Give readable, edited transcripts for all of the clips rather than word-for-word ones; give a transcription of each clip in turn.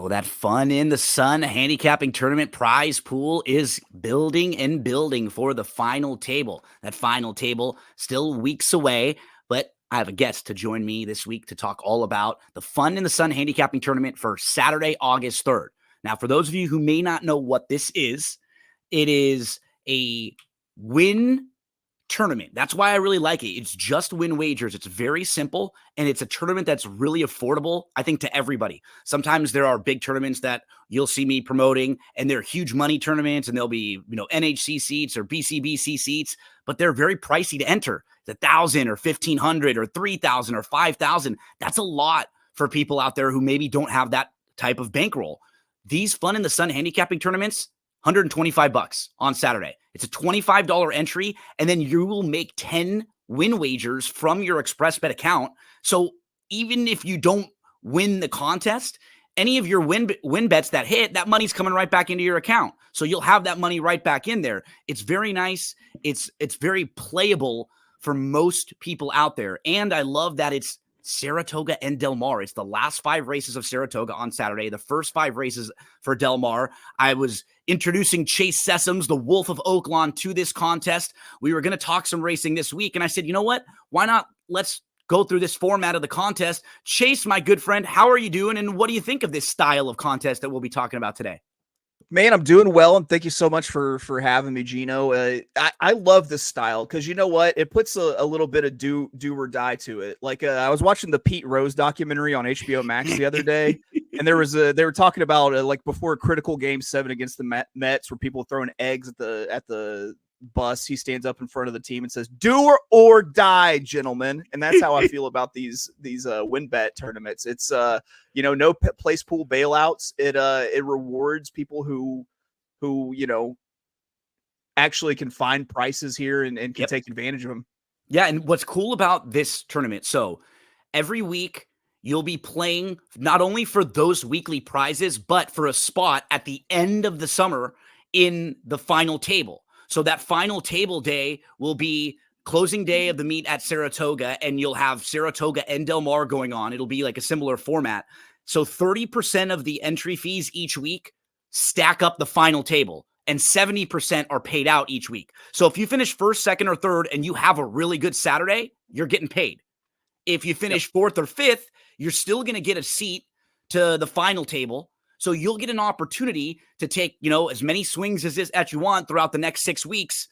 Oh, that Fun in the Sun Handicapping Tournament prize pool is building and building for the final table. That final table still weeks away, but I have a guest to join me this week to talk all about the Fun in the Sun Handicapping Tournament for Saturday, August 3rd. Now, for those of you who may not know what this is, it is a win tournament. That's why I really like it. It's just win wagers. It's very simple, and it's a tournament that's really affordable, I think, to everybody. Sometimes there are big tournaments that you'll see me promoting, and they're huge money tournaments, and they'll be, NHC seats or BCBC seats, but they're very pricey to enter. It's $1,000 or $1,500 or $3,000 or $5,000. That's a lot for people out there who maybe don't have that type of bankroll. These Fun in the Sun handicapping tournaments, $125 on Saturday. It's a $25 entry, and then you will make 10 win wagers from your XpressBet account. So even if you don't win the contest, any of your win bets that hit, that money's coming right back into your account. So you'll have that money right back in there. It's very nice. It's very playable for most people out there. And I love that it's Saratoga and Del Mar. It's the last 5 races of Saratoga on Saturday, the first 5 races for Del Mar. I was introducing Chase Sessoms, the Wolf of Oaklawn, to this contest. We were going to talk some racing this week, and I said, you know what? Why not? Let's go through this format of the contest. Chase, my good friend, how are you doing, and what do you think of this style of contest that we'll be talking about today? Man, I'm doing well, and thank you so much for having me, Gino. I love this style because you know what? It puts a little bit of do or die to it. Like I was watching the Pete Rose documentary on HBO Max the other day, and they were talking about like before a critical Game 7 against the Mets, where people throwing eggs at the bus. He stands up in front of the team and says, "Do or die, gentlemen." And that's how I feel about these win bet tournaments. It's no place pool bailouts. It rewards people who actually can find prices here and can take advantage of them. Yeah, and what's cool about this tournament, so every week you'll be playing not only for those weekly prizes, but for a spot at the end of the summer in the final table. So that final table day will be closing day of the meet at Saratoga, and you'll have Saratoga and Del Mar going on. It'll be like a similar format. So 30% of the entry fees each week stack up the final table, and 70% are paid out each week. So if you finish first, second, or third, and you have a really good Saturday, you're getting paid. If you finish fourth or fifth, you're still going to get a seat to the final table. So you'll get an opportunity to take, as many swings as you want throughout the next 6 weeks.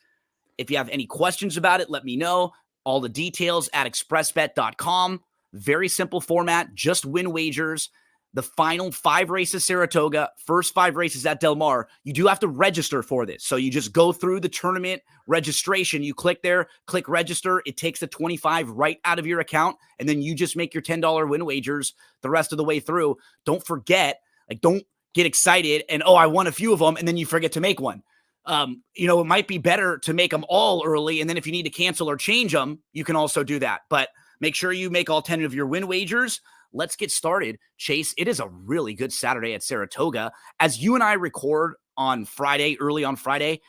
If you have any questions about it, let me know. All the details at XpressBet.com. Very simple format, just win wagers. The final 5 races Saratoga, first 5 races at Del Mar. You do have to register for this. So you just go through the tournament registration. You click there, click register. It takes the $25 right out of your account, and then you just make your $10 win wagers the rest of the way through. Don't forget, don't get excited and, I won a few of them, and then you forget to make one. It might be better to make them all early, and then if you need to cancel or change them, you can also do that. But make sure you make all 10 of your win wagers. Let's get started. Chase, it is a really good Saturday at Saratoga. As you and I record on Friday, early on Friday,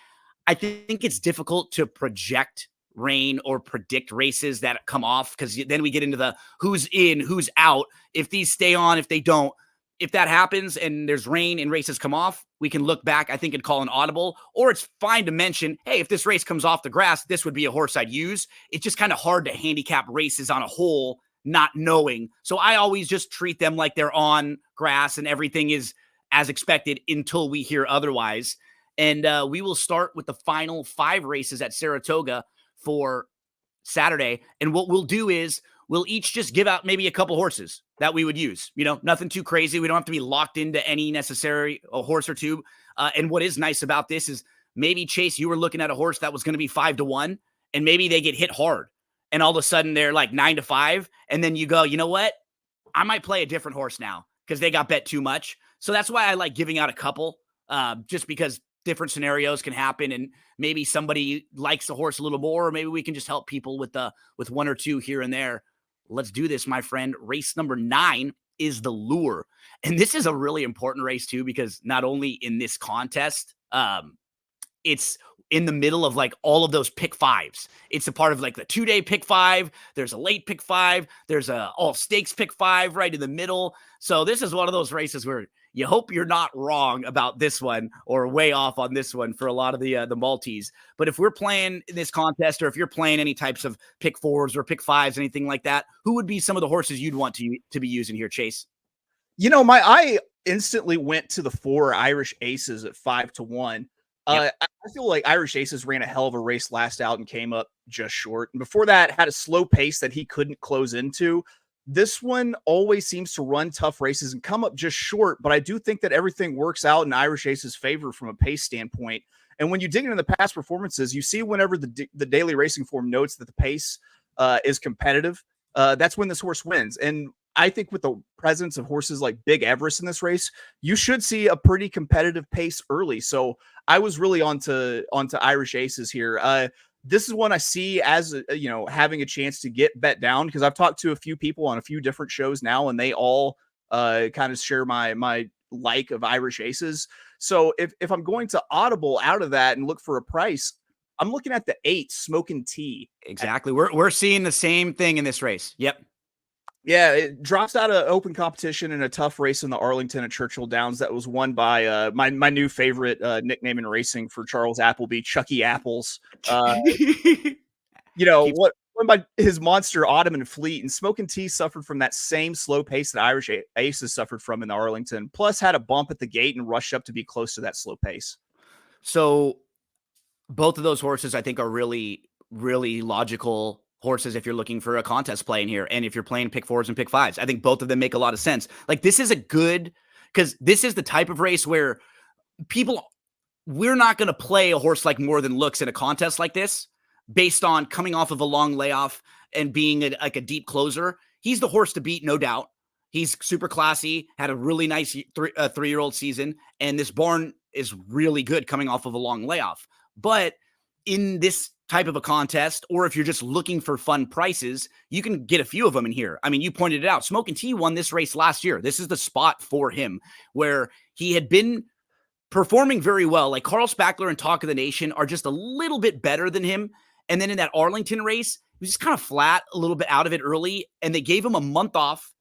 I think it's difficult to project rain or predict races that come off, because then we get into the who's in, who's out, if these stay on, if they don't. If that happens and there's rain and races come off, we can look back, I think, and call an audible. Or it's fine to mention, hey, if this race comes off the grass, this would be a horse I'd use. It's just kind of hard to handicap races on a whole, not knowing. So I always just treat them like they're on grass and everything is as expected until we hear otherwise. And we will start with the final 5 races at Saratoga for Saturday. And what we'll do is we'll each just give out maybe a couple horses that we would use. Nothing too crazy. We don't have to be locked into any necessary a horse or two. And what is nice about this is maybe, Chase, you were looking at a horse that was going to be 5-1, and maybe they get hit hard, and all of a sudden they're like 9-5, and then you go, you know what? I might play a different horse now because they got bet too much. So that's why I like giving out a couple, just because different scenarios can happen, and maybe somebody likes the horse a little more, or maybe we can just help people with 1 or 2 here and there. Let's do this, my friend. Race number 9 is the Lure. And this is a really important race too, because not only in this contest, it's in the middle of like all of those pick 5s. It's a part of like the 2-day pick 5. There's a late pick 5. There's a all stakes pick 5 right in the middle. So this is one of those races where you hope you're not wrong about this one or way off on this one for a lot of the Maltese. But if we're playing this contest, or if you're playing any types of pick fours or pick fives, anything like that, who would be some of the horses you'd want to be using here, Chase? My eye instantly went to the 4 Irish Aces at 5-1. Yep. I feel like Irish Aces ran a hell of a race last out and came up just short. And before that, had a slow pace that he couldn't close into. This one always seems to run tough races and come up just short, but I do think that everything works out in Irish Ace's favor from a pace standpoint. And when you dig into the past performances, you see whenever the daily racing form notes that the pace is competitive, that's when this horse wins. And I think with the presence of horses like Big Everest in this race, you should see a pretty competitive pace early. So I was really onto Irish Aces here. This is one I see as having a chance to get bet down, because I've talked to a few people on a few different shows now, and they all kind of share my like of Irish Aces. So if I'm going to audible out of that and look for a price, I'm looking at the 8 Smokin' Tea. Exactly. We're seeing the same thing in this race. Yep. Yeah, it drops out of open competition in a tough race in the Arlington at Churchill Downs that was won by my new favorite nickname in racing for Charles Appleby, Chucky Apples. Won by his monster Ottoman Fleet, and Smokin' Tea suffered from that same slow pace that Irish Aces suffered from in the Arlington, plus had a bump at the gate and rushed up to be close to that slow pace. So both of those horses, I think, are really, really logical horses if you're looking for a contest play in here. And if you're playing pick fours and pick fives, I think both of them make a lot of sense. Like, this is because this is the type of race where we're not going to play a horse like More Than Looks in a contest like this based on coming off of a long layoff and being a deep closer. He's the horse to beat, no doubt. He's super classy, had a really nice 3-year-old season, and this barn is really good coming off of a long layoff. But in this type of a contest, or if you're just looking for fun prices, you can get a few of them in here. I mean, you pointed it out. Smokin' Tea won this race last year. This is the spot for him where he had been performing very well. Like, Carl Spackler and Talk of the Nation are just a little bit better than him. And then in that Arlington race, he was just kind of flat, a little bit out of it early, and they gave him a month off.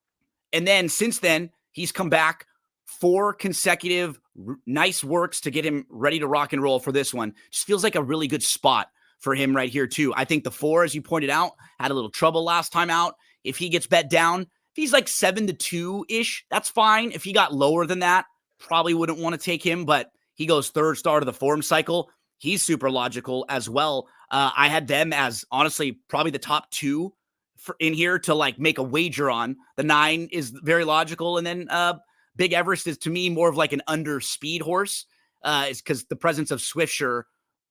And then since then, he's come back 4 consecutive nice works to get him ready to rock and roll for this one. Just feels like a really good spot for him right here too. I think the 4, as you pointed out, had a little trouble last time out. If he gets bet down, if he's like 7-2-ish, that's fine. If he got lower than that, probably wouldn't want to take him, but he goes 3rd start of the form cycle. He's super logical as well. I had them as, honestly, probably the top 2 in here to like make a wager on. The 9 is very logical. And then Big Everest is, to me, more of like an under speed horse. Is because the presence of Swiftsure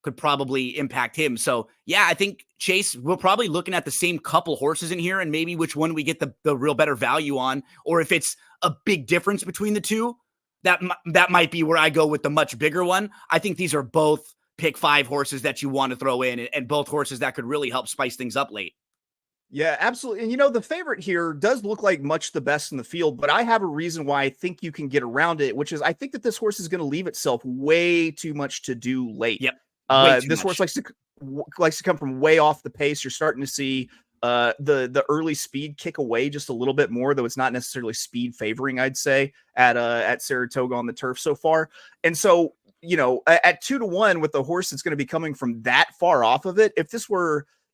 could probably impact him. So yeah, I think, Chase, we're probably looking at the same couple horses in here, and maybe which one we get the real better value on, or if it's a big difference between the two, that might be where I go with the much bigger one. I think these are both pick 5 horses that you want to throw in, and both horses that could really help spice things up late. Yeah, absolutely. And the favorite here does look like much the best in the field, but I have a reason why I think you can get around it, which is I think that this horse is going to leave itself way too much to do late. Yep. This horse likes to come from way off the pace. You're starting to see the early speed kick away just a little bit more, though it's not necessarily speed favoring, I'd say, at Saratoga on the turf so far. And so, at 2-1 with the horse that's going to be coming from that far off of it,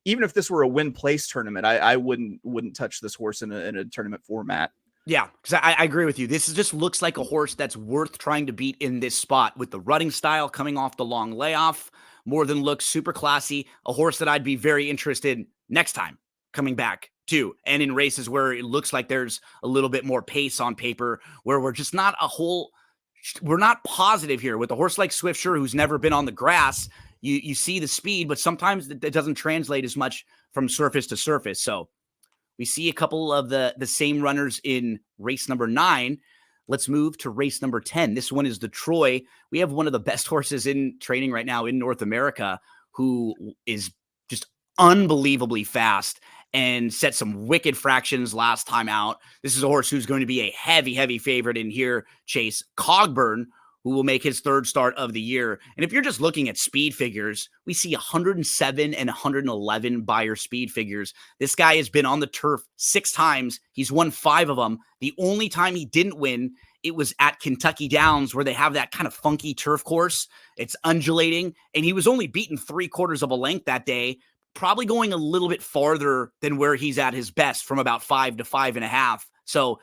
even if this were a win place tournament, I wouldn't touch this horse in a tournament format. Yeah, because I agree with you. This just looks like a horse that's worth trying to beat in this spot with the running style coming off the long layoff. More Than Looks, super classy. A horse that I'd be very interested in next time coming back too. And in races where it looks like there's a little bit more pace on paper, where we're just not we're not positive here. With a horse like Swiftsure, who's never been on the grass, you see the speed, but sometimes it doesn't translate as much from surface to surface. So we see a couple of the same runners in race number 9. Let's move to race number 10. This one is the Troy. We have one of the best horses in training right now in North America, who is just unbelievably fast and set some wicked fractions last time out. This is a horse who's going to be a heavy, heavy favorite in here, Chase. Cogburn, who will make his 3rd start of the year. And if you're just looking at speed figures, we see 107 and 111 buyer speed figures. This guy has been on the turf 6 times. He's won 5 of them. The only time he didn't win it was at Kentucky Downs, where they have that kind of funky turf course. It's undulating, and he was only beaten 3/4 of a length that day, probably going a little bit farther than where he's at his best, from about 5 to 5.5. So,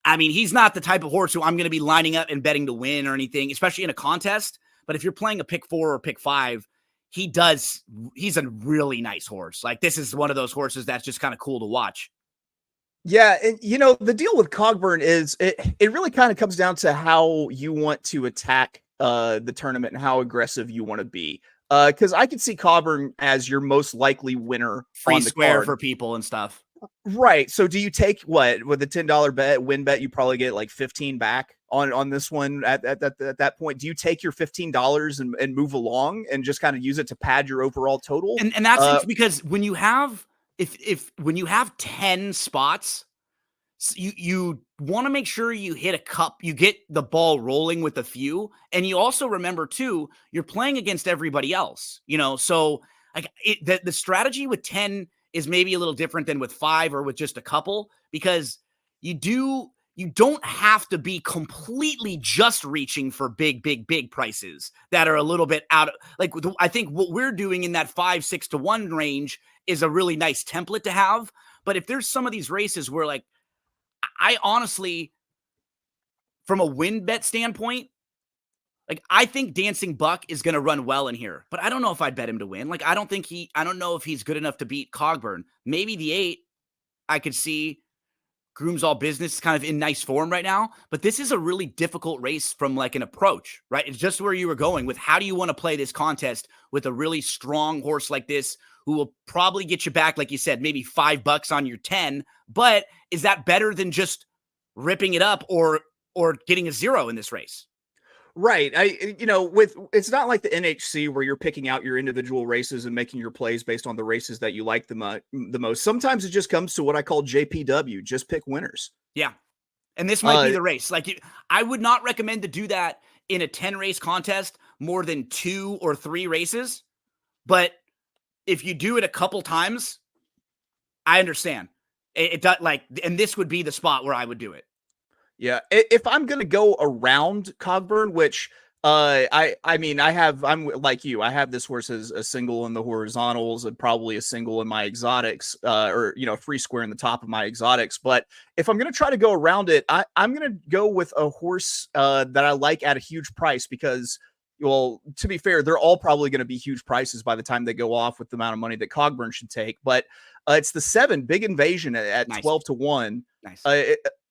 I mean, he's not the type of horse who I'm going to be lining up and betting to win or anything, especially in a contest. But if you're playing a pick 4 or pick 5, he's a really nice horse. Like, this is one of those horses that's just kind of cool to watch. Yeah, and the deal with Cogburn is it really kind of comes down to how you want to attack the tournament and how aggressive you want to be. Because I could see Cogburn as your most likely winner Free on the square card. for people and stuff. Right. So do you take what with the $10 win bet? You probably get like 15 back on this one at that point. Do you take your $15 and move along and just kind of use it to pad your overall total? And that's because when you have when you have 10 spots, you want to make sure you hit a cup, you get the ball rolling with a few, and you also remember too, you're playing against everybody else, so like the strategy with 10 is maybe a little different than with 5 or with just a couple, because you don't have to be completely just reaching for big prices that are a little bit out of, like, I think what we're doing in that 5, 6 to 1 range is a really nice template to have. But if there's some of these races where, like, I honestly, from a win bet standpoint, like, I think Dancing Buck is going to run well in here, but I don't know if I'd bet him to win. Like, I don't know if he's good enough to beat Cogburn. Maybe the 8, I could see. Groom's All Business is kind of in nice form right now, but this is a really difficult race from, like, an approach, right? It's just where you were going with how do you want to play this contest with a really strong horse like this, who will probably get you back, like you said, maybe $5 on your 10, but is that better than just ripping it up or getting a 0 in this race? Right. It's not like the NHC where you're picking out your individual races and making your plays based on the races that you like the most. Sometimes it just comes to what I call JPW, just pick winners. Yeah. And this might be the race. Like, I would not recommend to do that in a 10 race contest more than 2 or 3 races. But if you do it a couple times, I understand. It does, like, and this would be the spot where I would do it. Yeah, if I'm gonna go around Cogburn, which I'm like you, I have this horse as a single in the horizontals and probably a single in my exotics, or free square in the top of my exotics. But if I'm gonna try to go around it, I'm gonna go with a horse that I like at a huge price because, well, to be fair, they're all probably going to be huge prices by the time they go off with the amount of money that Cogburn should take. But it's the 7 Big Invasion at Nice. 12 to 1. Nice.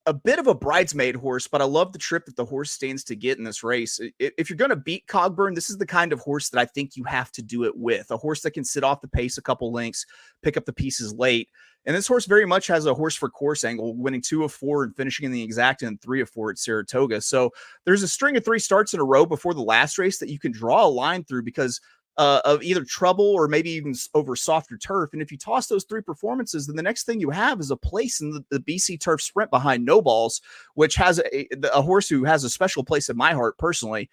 A bit of a bridesmaid horse, but I love the trip that the horse stands to get in this race. If you're going to beat Cogburn, this is the kind of horse that I think you have to do it with. A horse that can sit off the pace a couple lengths, pick up the pieces late. And this horse very much has a horse for course angle, winning 2 of 4 and finishing in the exacta and 3 of 4 at Saratoga. So there's a string of 3 starts in a row before the last race that you can draw a line through because of either trouble or maybe even over softer turf. And if you toss those 3 performances, then the next thing you have is a place in the BC Turf Sprint behind No Balls, which has a horse who has a special place in my heart personally.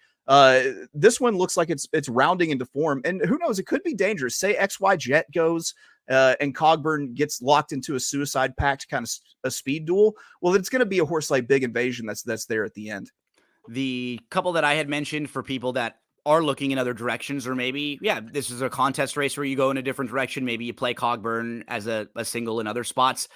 This one looks like it's rounding into form, and who knows, it could be dangerous. Say XY Jet goes and Cogburn gets locked into a suicide pact, kind of a speed duel. Well, it's going to be a horse like Big Invasion that's there at the end. The couple that I had mentioned for people that are looking in other directions, or maybe, this is a contest race where you go in a different direction. Maybe you play Cogburn as a single in other spots.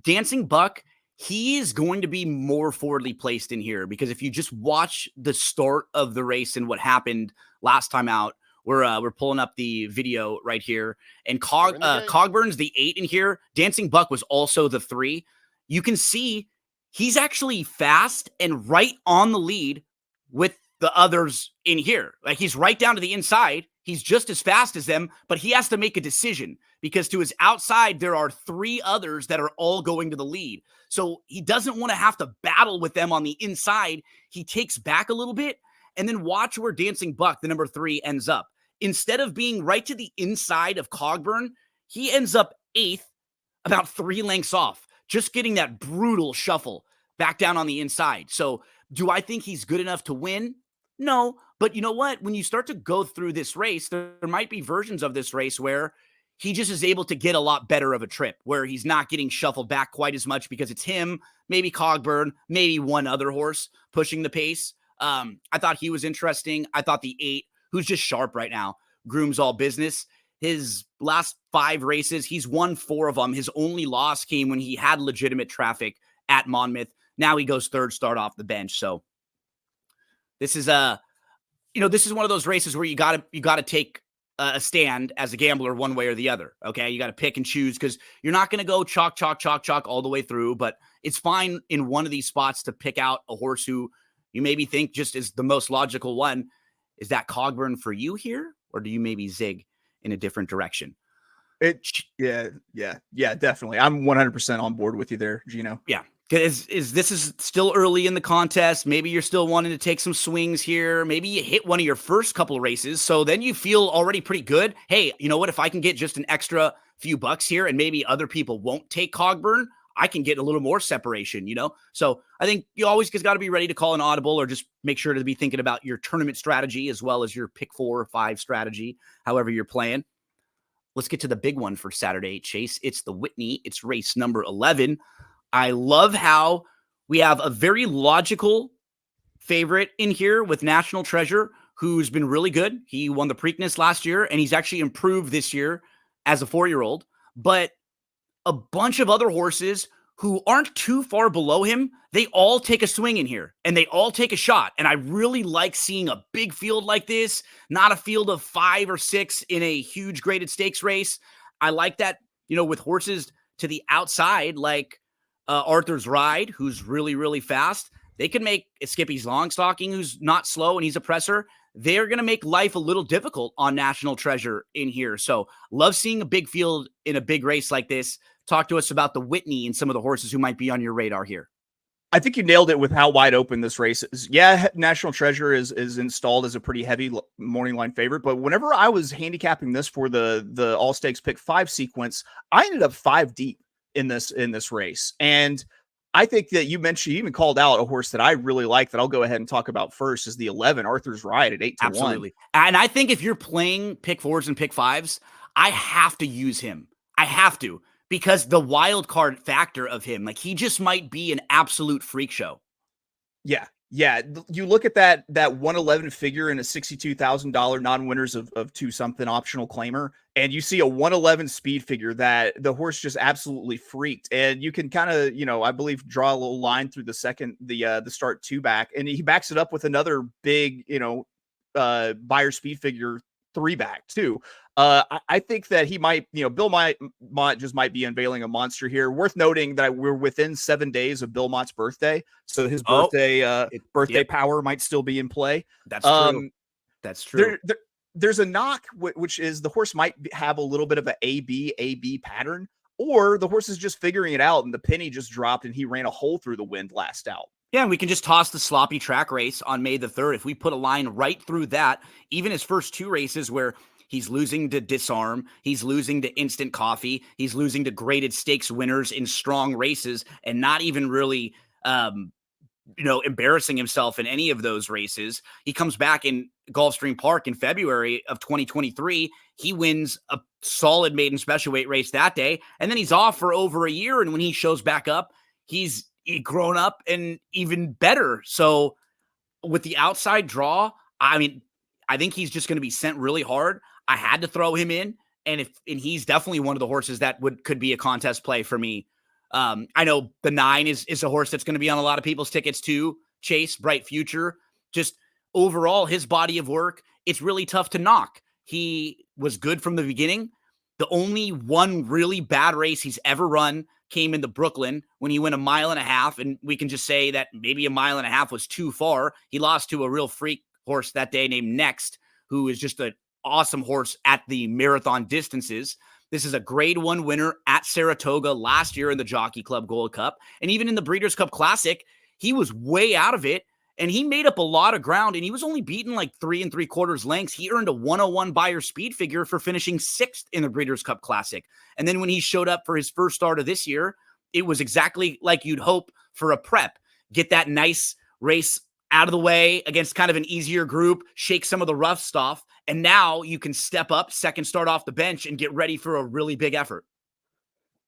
Dancing Buck, he is going to be more forwardly placed in here because if you just watch the start of the race and what happened last time out, we're pulling up the video right here, and Cogburn's the 8 in here. Dancing Buck was also the 3. You can see he's actually fast and right on the lead with the others in here. Like, he's right down to the inside. He's just as fast as them, but he has to make a decision because to his outside, there are 3 others that are all going to the lead. So he doesn't want to have to battle with them on the inside. He takes back a little bit, and then watch where Dancing Buck, the number 3, ends up. Instead of being right to the inside of Cogburn, he ends up 8th, about 3 lengths off, just getting that brutal shuffle back down on the inside. So do I think he's good enough to win? No, but you know what? When you start to go through this race, there might be versions of this race where he just is able to get a lot better of a trip where he's not getting shuffled back quite as much because it's him, maybe Cogburn, maybe one other horse pushing the pace. I thought he was interesting. I thought the 8, who's just sharp right now, Groom's All Business. His last 5 races, he's won 4 of them. His only loss came when he had legitimate traffic at Monmouth. Now he goes 3rd start off the bench. So this is this is one of those races where you gotta take a stand as a gambler one way or the other. Okay. You got to pick and choose because you're not going to go chalk all the way through, but it's fine in one of these spots to pick out a horse who you maybe think just is the most logical one. Is that Cogburn for you here? Or do you maybe zig in a different direction? Yeah, definitely. I'm 100% on board with you there, Gino. Yeah. This is still early in the contest. Maybe you're still wanting to take some swings here. Maybe you hit one of your first couple of races. So then you feel already pretty good. Hey, you know what? If I can get just an extra few bucks here and maybe other people won't take Cogburn, I can get a little more separation, So I think you always got to be ready to call an audible or just make sure to be thinking about your tournament strategy as well as your pick 4 or 5 strategy, however you're playing. Let's get to the big one for Saturday, Chase. It's the Whitney. It's race number 11. I love how we have a very logical favorite in here with National Treasure, who's been really good. He won the Preakness last year, and he's actually improved this year as a 4-year-old. But a bunch of other horses who aren't too far below him, they all take a swing in here, and they all take a shot. And I really like seeing a big field like this, not a field of 5 or 6 in a huge graded stakes race. I like that, with horses to the outside, like Arthur's Ride, who's really, really fast. They can make Skippy's Longstocking, who's not slow and he's a presser. They're going to make life a little difficult on National Treasure in here. So love seeing a big field in a big race like this. Talk to us about the Whitney and some of the horses who might be on your radar here. I think you nailed it with how wide open this race is. Yeah, National Treasure is installed as a pretty heavy morning line favorite, but whenever I was handicapping this for the all stakes pick 5 sequence, I ended up 5 deep in this race. And I think that you even called out a horse that I really like that I'll go ahead and talk about first is the 11 Arthur's Ride at 8-1. Absolutely. And I think if you're playing pick 4s and pick 5s, I have to use him. I have to, because the wild card factor of him, like he just might be an absolute freak show. Yeah. Yeah. You look at that 111 figure in a $62,000 non-winners of 2 something optional claimer, and you see a 111 speed figure that the horse just absolutely freaked. And you can kind of, I believe draw a little line through the start 2 back, and he backs it up with another big, buyer speed figure 3 back too. I think that he might, Bill Mott just might be unveiling a monster here. Worth noting that we're within 7 days of Bill Mott's birthday, so his birthday power might still be in play. That's true. That's true. There's a knock, which is the horse might have a little bit of a AB pattern, or the horse is just figuring it out, and the penny just dropped, and he ran a hole through the wind last out. Yeah, and we can just toss the sloppy track race on May the 3rd. If we put a line right through that, even his first 2 races where he's losing to Disarm, he's losing to Instant Coffee, he's losing to graded stakes winners in strong races, and not even really, embarrassing himself in any of those races. He comes back in Gulfstream Park in February of 2023. He wins a solid maiden special weight race that day, and then he's off for over a year. And when he shows back up, he's grown up and even better. So with the outside draw, I think he's just going to be sent really hard. I had to throw him in, and he's definitely one of the horses that could be a contest play for me. I know the 9 is a horse that's going to be on a lot of people's tickets too. Chase, Bright Future, just overall his body of work, it's really tough to knock. He was good from the beginning. The only one really bad race he's ever run came into Brooklyn when he went 1.5 miles, and we can just say that maybe 1.5 miles was too far. He lost to a real freak horse that day named Next, who is just an awesome horse at the marathon distances. This is a grade 1 winner at Saratoga last year in the Jockey Club Gold Cup. And even in the Breeders' Cup Classic, he was way out of it, and he made up a lot of ground, and he was only beaten like 3 3/4 lengths. He earned a 101 buyer speed figure for finishing 6th in the Breeders' Cup Classic. And then when he showed up for his first start of this year, it was exactly like you'd hope for a prep. Get that nice race out of the way against kind of an easier group, shake some of the rough stuff, and now you can step up, second start off the bench, and get ready for a really big effort.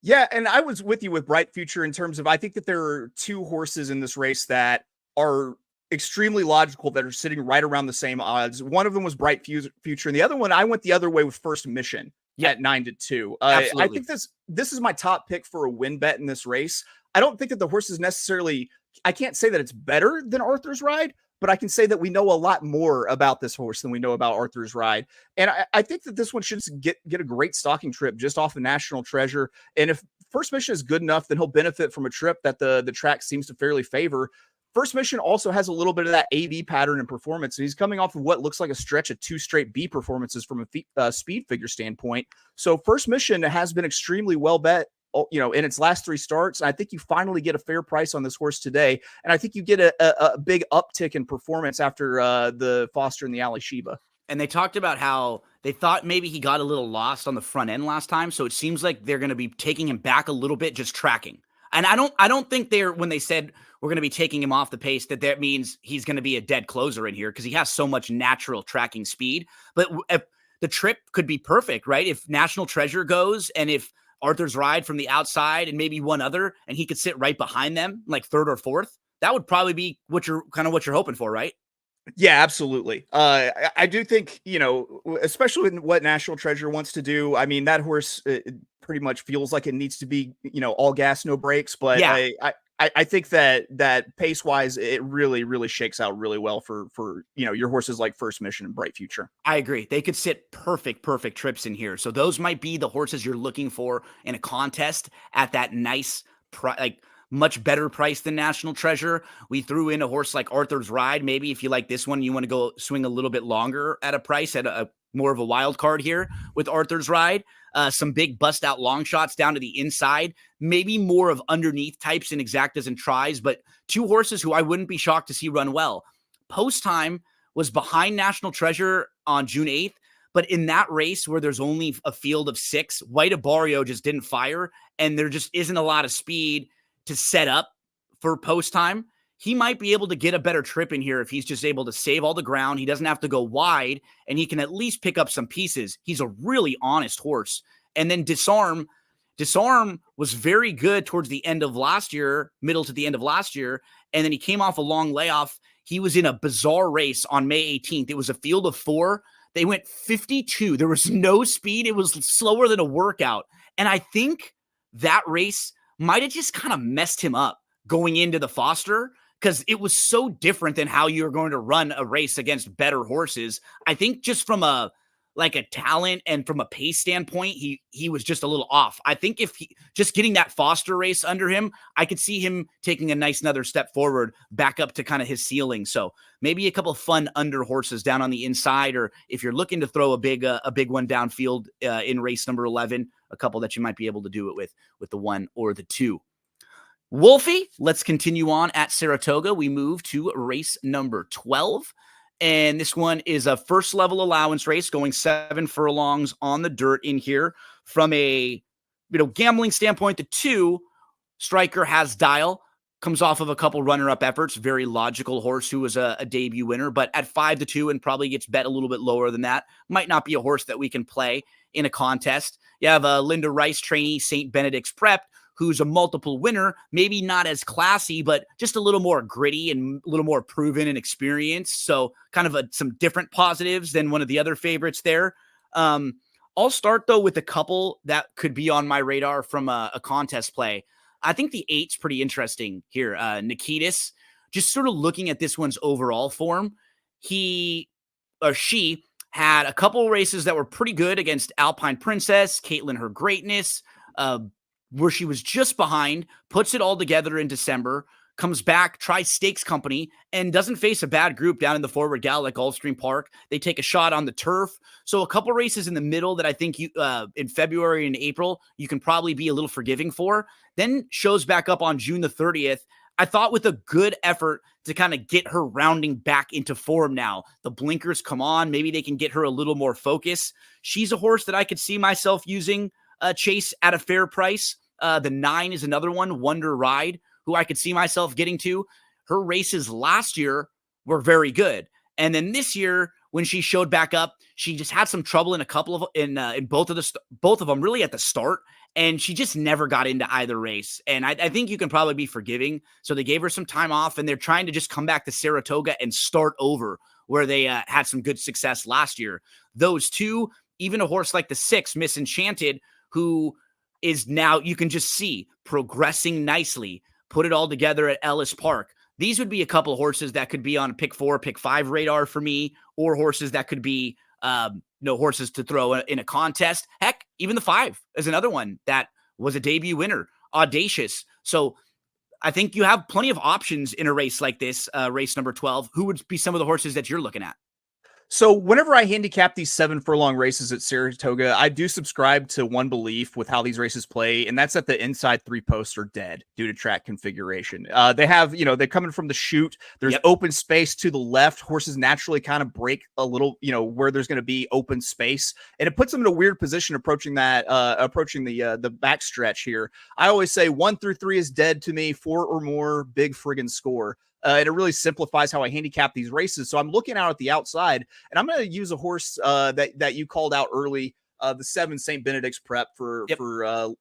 Yeah, and I was with you with Bright Future in terms of I think that there are two horses in this race that are extremely logical that are sitting right around the same odds. One of them was Bright Future, and the other one I went the other way with First Mission at 9-2. I think this is my top pick for a win bet in this race. I don't think that the horse is necessarily. I can't say that it's better than Arthur's Ride, but I can say that we know a lot more about this horse than we know about Arthur's Ride. And I think that this one should get a great stalking trip just off of National Treasure. And if First Mission is good enough, then he'll benefit from a trip that the track seems to fairly favor. First Mission also has a little bit of that AB pattern and performance. He's coming off of what looks like a stretch of 2 straight B performances from a speed figure standpoint. So First Mission has been extremely well bet, in its last 3 starts. I think you finally get a fair price on this horse today. And I think you get a big uptick in performance after the Foster and the Ali Sheba. And they talked about how they thought maybe he got a little lost on the front end last time. So it seems like they're going to be taking him back a little bit, just tracking. And I don't think when they said we're going to be taking him off the pace, that means he's going to be a dead closer in here because he has so much natural tracking speed. But if the trip could be perfect, right? If National Treasure goes and if Arthur's Ride from the outside and maybe one other, and he could sit right behind them, like third or fourth, that would probably be what you're hoping for, right? Yeah, absolutely. I do think, especially in what National Treasure wants to do. I mean, that horse pretty much feels like it needs to be, all gas, no brakes. But yeah. I think that pace wise, it really, really shakes out really well for your horses like First Mission and Bright Future. I agree. They could sit perfect trips in here. So those might be the horses you're looking for in a contest at that nice much better price than National Treasure. We threw in a horse like Arthur's Ride. Maybe if you like this one, you want to go swing a little bit longer at a price at a more of a wild card here with Arthur's Ride. Some big bust out long shots down to the inside, maybe more of underneath types in exactas and tries, but 2 horses who I wouldn't be shocked to see run well. Post Time was behind National Treasure on June 8th, but in that race where there's only a field of 6, White Abario just didn't fire, and there just isn't a lot of speed to set up for Post Time. He might be able to get a better trip in here if he's just able to save all the ground. He doesn't have to go wide, and he can at least pick up some pieces. He's a really honest horse. And then Disarm was very good towards the end of last year, middle to the end of last year, and then he came off a long layoff. He was in a bizarre race on May 18th. It was a field of 4. They went 52. There was no speed. It was slower than a workout. And I think that race might have just kind of messed him up going into the Foster because it was so different than how you're going to run a race against better horses. I think just from a talent and from a pace standpoint, he was just a little off. I think if he just getting that Foster race under him, I could see him taking a nice another step forward back up to kind of his ceiling. So maybe a couple of fun under horses down on the inside, or if you're looking to throw a big one downfield in race number 11, a couple that you might be able to do it with the 1 or the 2. Wolfie, let's continue on at Saratoga. We move to race number 12. And this one is a first level allowance race going 7 furlongs on the dirt in here. From a gambling standpoint, the 2 Striker has Dial, comes off of a couple runner-up efforts. Very logical horse who was a debut winner, but at 5-2 and probably gets bet a little bit lower than that. Might not be a horse that we can play in a contest. You have a Linda Rice trainee, St. Benedict's Prep, who's a multiple winner, maybe not as classy, but just a little more gritty and a little more proven and experienced. So kind of some different positives than one of the other favorites there. I'll start, though, with a couple that could be on my radar from a contest play. I think the 8's pretty interesting here. Nikitas, just sort of looking at this one's overall form, he or she had a couple races that were pretty good against Alpine Princess, Caitlin Her Greatness, where she was just behind, puts it all together in December, comes back, tries Stakes Company, and doesn't face a bad group down in the Forward Gal at Gulfstream Park. They take a shot on the turf. So a couple races in the middle that I think you in February and April, you can probably be a little forgiving for. Then shows back up on June the 30th. I thought with a good effort to kind of get her rounding back into form now. The blinkers come on. Maybe they can get her a little more focus. She's a horse that I could see myself using Chase at a fair price. The 9 is another one, Wonder Ride, who I could see myself getting to. Her races last year were very good. And then this year, when she showed back up, she just had some trouble in a couple of in both of them really at the start, and she just never got into either race. And I think you can probably be forgiving. So they gave her some time off, and they're trying to just come back to Saratoga and start over where they had some good success last year. Those two, even a horse like the 6, Miss Enchanted, who is now, you can just see, progressing nicely, put it all together at Ellis Park. These would be a couple of horses that could be on pick 4, pick 5 radar for me, or horses that could be, horses to throw in a contest. Heck, even the 5 is another one that was a debut winner, Audacious. So I think you have plenty of options in a race like this, race number 12. Who would be some of the horses that you're looking at? So whenever I handicap these 7 furlong races at Saratoga, I do subscribe to one belief with how these races play, and that's that the inside 3 posts are dead due to track configuration. They have, they're coming from the chute. There's open space to the left. Horses naturally kind of break a little, where there's going to be open space, and it puts them in a weird position approaching the back stretch here. I always say 1 through 3 is dead to me. 4 or more, big friggin' score. And it really simplifies how I handicap these races. So I'm looking out at the outside, and I'm going to use a horse that you called out early, the 7 St. Benedict's Prep for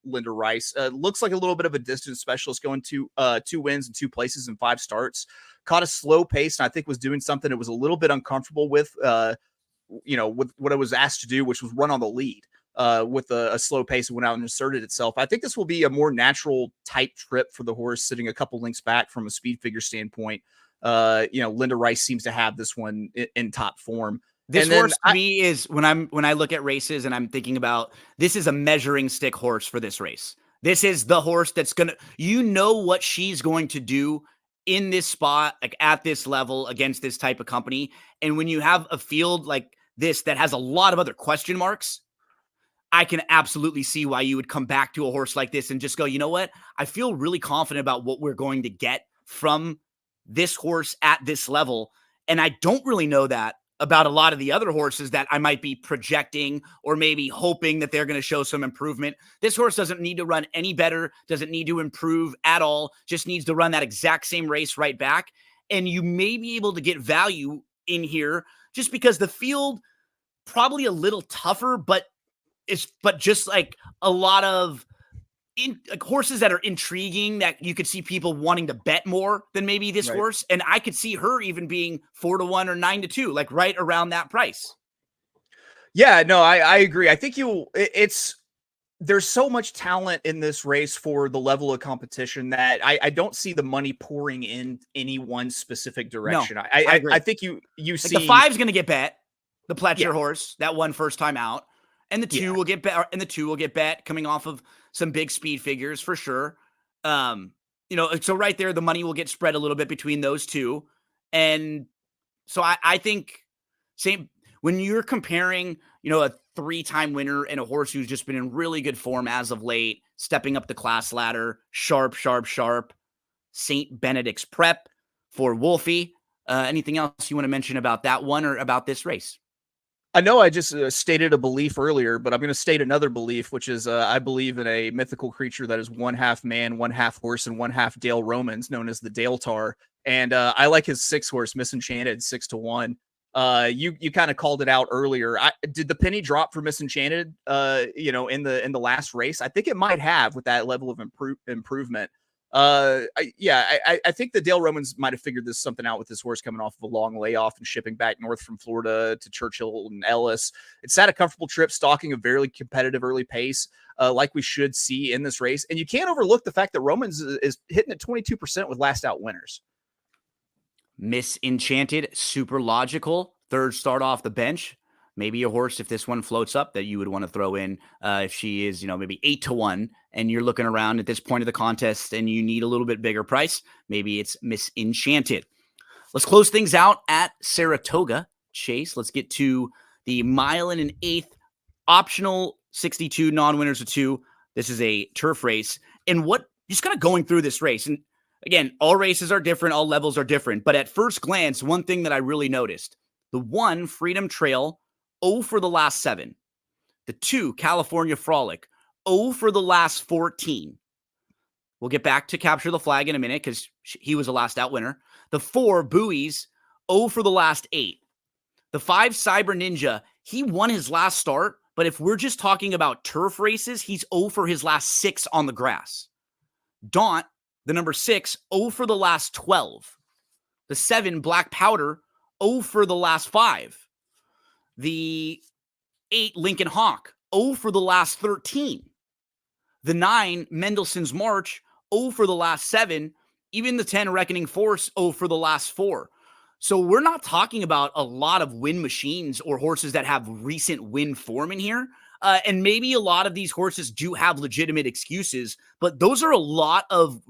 Linda Rice. Looks like a little bit of a distance specialist, going 2 wins and 2 places and 5 starts. Caught a slow pace, and I think was doing something it was a little bit uncomfortable with, with what it was asked to do, which was run on the lead. With a slow pace, and went out and asserted itself. I think this will be a more natural type trip for the horse, sitting a couple links back from a speed figure standpoint. Linda Rice seems to have this one in top form. This horse to me is when I look at races and I'm thinking about, this is a measuring stick horse for this race. This is the horse that's what she's going to do in this spot, like at this level against this type of company. And when you have a field like this that has a lot of other question marks, I can absolutely see why you would come back to a horse like this and just go, you know what? I feel really confident about what we're going to get from this horse at this level. And I don't really know that about a lot of the other horses that I might be projecting or maybe hoping that they're going to show some improvement. This horse doesn't need to run any better, doesn't need to improve at all, just needs to run that exact same race right back. And you may be able to get value in here just because the field probably a little tougher, but just like a lot of horses that are intriguing that you could see people wanting to bet more than maybe this horse. And I could see her even being 4-1 or 9-2, like right around that price. Yeah, no, I agree. I think there's so much talent in this race for the level of competition that I don't see the money pouring in any one specific direction. No, I think you like see the 5's going to get bet, the Pletcher horse that won first time out. And the 2 will get bet, and the 2 will get bet coming off of some big speed figures for sure. So right there, the money will get spread a little bit between those 2. And so I think when you're comparing, a 3-time winner and a horse who's just been in really good form as of late, stepping up the class ladder, sharp, St. Benedict's Prep for Wolfie. Anything else you want to mention about that one or about this race? I know I just stated a belief earlier, but I'm going to state another belief, which is I believe in a mythical creature that is 1/2 man, 1/2 horse, and 1/2 Dale Romans, known as the Dale Tar. And I like his 6 horse, Misenchanted, 6-1. You kind of called it out earlier. Did the penny drop for Misenchanted? In the last race, I think it might have with that level of improvement. I think the Dale Romans might have figured something out with this horse coming off of a long layoff and shipping back north from Florida to Churchill and Ellis. It's had a comfortable trip, stalking a very competitive early pace, like we should see in this race. And you can't overlook the fact that Romans is hitting at 22% with last out winners. Misenchanted, super logical. 3rd start off the bench. Maybe a horse, if this one floats up, that you would want to throw in if she is, maybe 8-1, and you're looking around at this point of the contest and you need a little bit bigger price. Maybe it's Misenchanted. Let's close things out at Saratoga. Chase, let's get to the 1.125 optional 62 non-winners of 2. This is a turf race. And just kind of going through this race. And again, all races are different. All levels are different. But at first glance, one thing that I really noticed, the 1 Freedom Trail, 0 for the last 7. The 2 California Frolic, 0 for the last 14. We'll get back to Capture the Flag in a minute because he was the last out winner. The 4 Buoys, 0 for the last 8. The 5 Cyber Ninja, he won his last start, but if we're just talking about turf races, he's 0 for his last 6 on the grass. Daunt, the number 6, 0 for the last 12. The 7 Black Powder, 0 for the last 5. The 8 Lincoln Hawk, 0 for the last 13. The 9 Mendelssohn's March, 0 for the last 7. Even the 10 Reckoning Force, 0 for the last 4. So we're not talking about a lot of win machines or horses that have recent win form in here. And maybe a lot of these horses do have legitimate excuses, but those are a lot of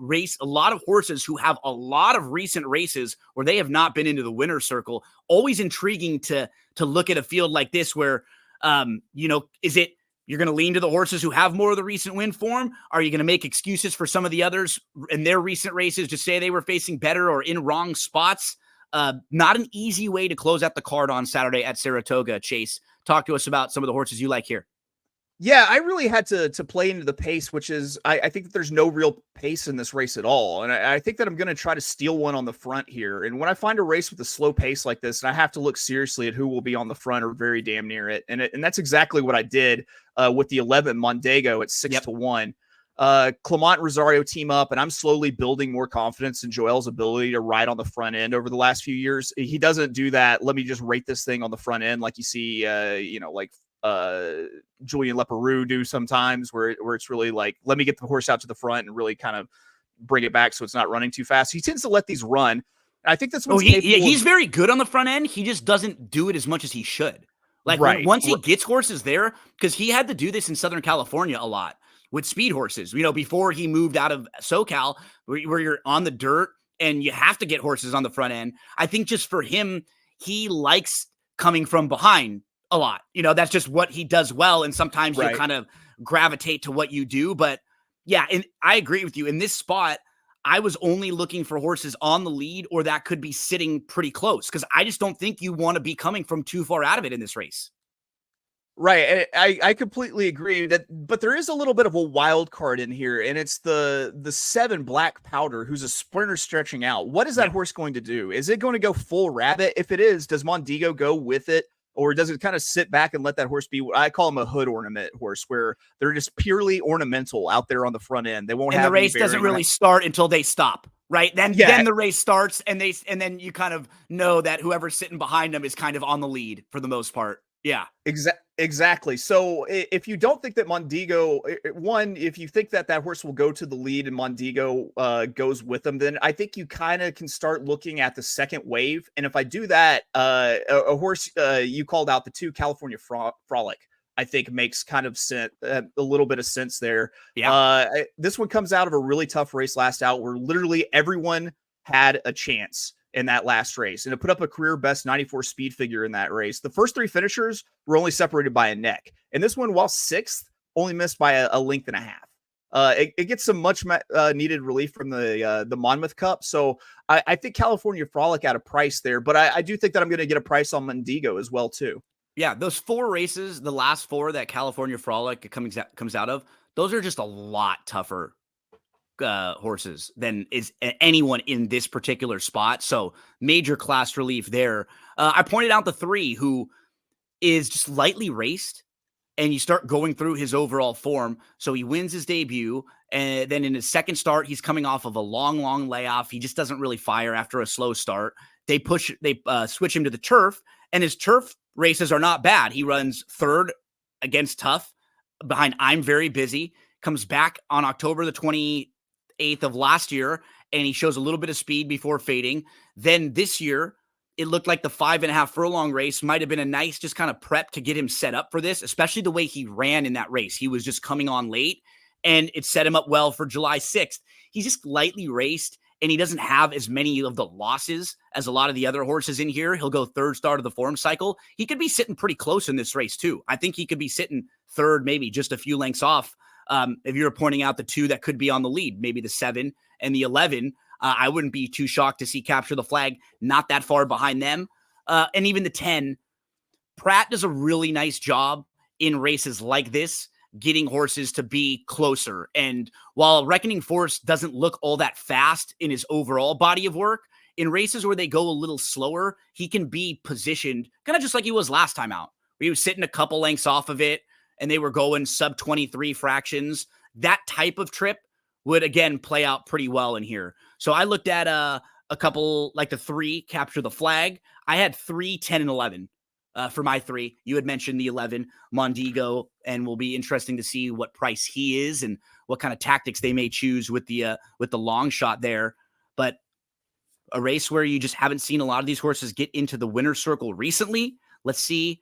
horses who have a lot of recent races where they have not been into the winner's circle. Always intriguing to look at a field like this where, is it, you're going to lean to the horses who have more of the recent win form? Are you going to make excuses for some of the others in their recent races to say they were facing better or in wrong spots? Not an easy way to close out the card on Saturday at Saratoga. Chase, talk to us about some of the horses you like here. Yeah, I really had to play into the pace, which is, I think that there's no real pace in this race at all. And I think that I'm going to try to steal one on the front here. And when I find a race with a slow pace like this, and I have to look seriously at who will be on the front or very damn near it. And that's exactly what I did with the 11 Mondego at 6-1. Clement and Rosario team up, and I'm slowly building more confidence in Joel's ability to ride on the front end over the last few years. He doesn't do that. Let me just rate this thing on the front end like you see, Julian Leparoux do sometimes, where it's really like, let me get the horse out to the front and really kind of bring it back so it's not running too fast. He tends to let these run. I think that's what he's very good on the front end. He just doesn't do it as much as he should. Like once he gets horses there, because he had to do this in Southern California a lot with speed horses, before he moved out of SoCal, where you're on the dirt and you have to get horses on the front end. I think just for him, he likes coming from behind a lot. That's just what he does well. And sometimes you kind of gravitate to what you do. But yeah, and I agree with you. In this spot, I was only looking for horses on the lead or that could be sitting pretty close, because I just don't think you want to be coming from too far out of it in this race. Right. I completely agree but there is a little bit of a wild card in here, and it's the 7 Black Powder, who's a sprinter stretching out. What is that horse going to do? Is it going to go full rabbit? If it is, does Mondego go with it? Or does it kind of sit back and let that horse be? I call him a hood ornament horse, where they're just purely ornamental out there on the front end. They won't have. And the race doesn't really start until they stop, right? Then the race starts, and then you kind of know that whoever's sitting behind them is kind of on the lead for the most part. Yeah, exactly. So if you don't think that Mondego, if you think that horse will go to the lead and Mondego goes with them, then I think you kind of can start looking at the second wave. And if I do that, a horse you called out, the 2 California Frolic, I think makes kind of sense, a little bit of sense there. Yeah. This one comes out of a really tough race last out, where literally everyone had a chance in that last race, and to put up a career best 94 speed figure in that race. The first 3 finishers were only separated by a neck, and this one, while 6th, only missed by a length and a half. It gets some much needed relief from the Monmouth Cup. So I think California Frolic at a price there, but I do think that I'm going to get a price on Mondego as well too. Yeah, those 4 races, the last 4 that California Frolic comes out of, those are just a lot tougher horses than is anyone in this particular spot. So major class relief there. I pointed out the 3 who is just lightly raced, and you start going through his overall form. So he wins his debut, and then in his second start, he's coming off of a long layoff. He just doesn't really fire after a slow start. They switch him to the turf, and his turf races are not bad. He runs 3rd against Tough behind I'm Very Busy, comes back on October the 28th of last year, and he shows a little bit of speed before fading. Then this year, it looked like the 5.5 furlong race might have been a nice just kind of prep to get him set up for this, especially the way he ran in that race. He was just coming on late, and it set him up well for July 6th. He's just lightly raced, and he doesn't have as many of the losses as a lot of the other horses in here. He'll go 3rd start of the form cycle. He could be sitting pretty close in this race too. I think he could be sitting 3rd, maybe just a few lengths off. If you're pointing out the 2 that could be on the lead, maybe the 7 and the 11, I wouldn't be too shocked to see Capture the Flag not that far behind them. And even the 10, Pratt does a really nice job in races like this, getting horses to be closer. And while Reckoning Force doesn't look all that fast in his overall body of work, in races where they go a little slower, he can be positioned kind of just like he was last time out, where he was sitting a couple lengths off of it and they were going sub 23 fractions. That type of trip would, again, play out pretty well in here. So I looked at a couple, like the 3, Capture the Flag. I had 3, 10, and 11 for my 3. You had mentioned the 11, Mondigo, and will be interesting to see what price he is and what kind of tactics they may choose with the long shot there. But a race where you just haven't seen a lot of these horses get into the winner's circle recently. Let's see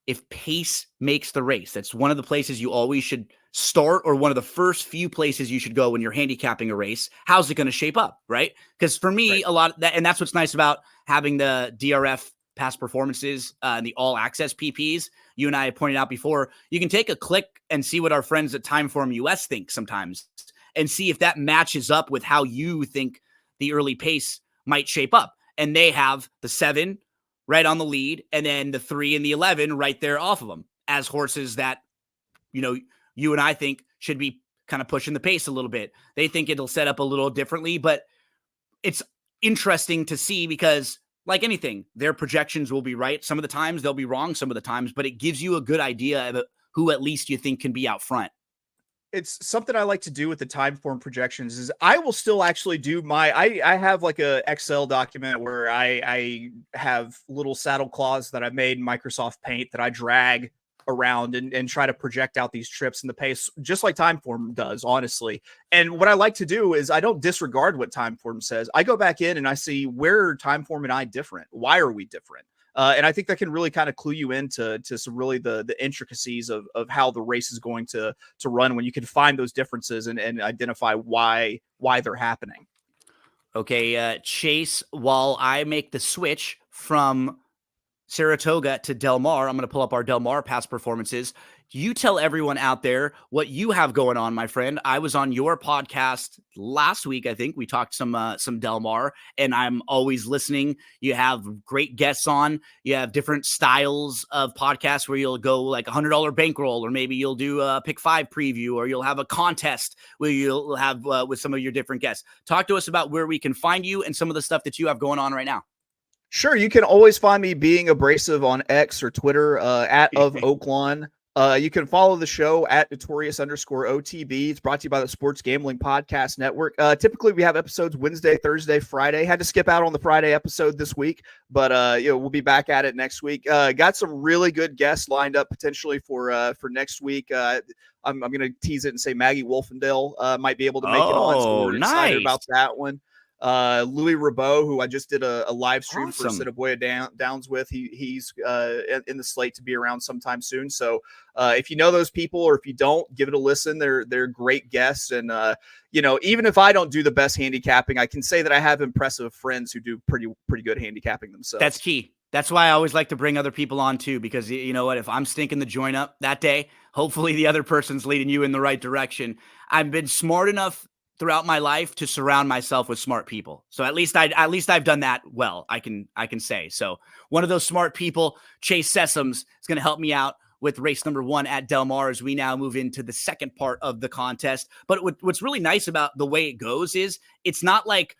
if pace makes the race. That's one of the places you always should start, or one of the first few places you should go when you're handicapping a race. How's it going to shape up, right? Because for me, a lot of that, and that's what's nice about having the DRF past performances and the all access PPs. You and I pointed out before, you can take a click and see what our friends at Timeform US think sometimes, and see if that matches up with how you think the early pace might shape up. And they have the 7 right on the lead, and then the 3 and the 11 right there off of them as horses that, you and I think should be kind of pushing the pace a little bit. They think it'll set up a little differently, but it's interesting to see because, like anything, their projections will be right. Some of the times they'll be wrong, some of the times, but it gives you a good idea of who at least you think can be out front. It's something I like to do with the time form projections is I will still actually do I have like a Excel document where I have little saddle claws that I've made in Microsoft Paint that I drag around and try to project out these trips and the pace, just like Timeform does, honestly. And what I like to do is I don't disregard what Timeform says. I go back in and I see where are Timeform and I different. Why are we different? And I think that can really kind of clue you into some really the intricacies of how the race is going to run when you can find those differences and identify why they're happening. Okay, Chase, while I make the switch from Saratoga to Del Mar, I'm going to pull up our Del Mar past performances. You tell everyone out there what you have going on, my friend. I was on your podcast last week. I think we talked some Del Mar, and I'm always listening. You have great guests on. You have different styles of podcasts where you'll go like $100 bankroll, or maybe you'll do a pick 5 preview, or you'll have a contest where you'll have with some of your different guests. Talk to us about where we can find you and some of the stuff that you have going on right now. Sure. You can always find me being abrasive on X or Twitter at of Oaklawn. You can follow the show at notorious_OTB. It's brought to you by the Sports Gambling Podcast Network. Typically, we have episodes Wednesday, Thursday, Friday. Had to skip out on the Friday episode this week, but we'll be back at it next week. Got some really good guests lined up potentially for next week. I'm going to tease it and say Maggie Wolfendale might be able to make it on. So we're excited about that one. Louis Rabot, who I just did a live stream for Sitaboya Downs with. He's in the slate to be around sometime soon. So if you know those people, or if you don't, give it a listen. They're great guests. And, even if I don't do the best handicapping, I can say that I have impressive friends who do pretty good handicapping themselves. That's key. That's why I always like to bring other people on too, because you know what, if I'm stinking the joint up that day, hopefully the other person's leading you in the right direction. I've been smart enough throughout my life to surround myself with smart people. So at least I've done that well, I can say. So one of those smart people, Chase Sessoms, is going to help me out with race number 1 at Del Mar as we now move into the second part of the contest. But what's really nice about the way it goes is it's not like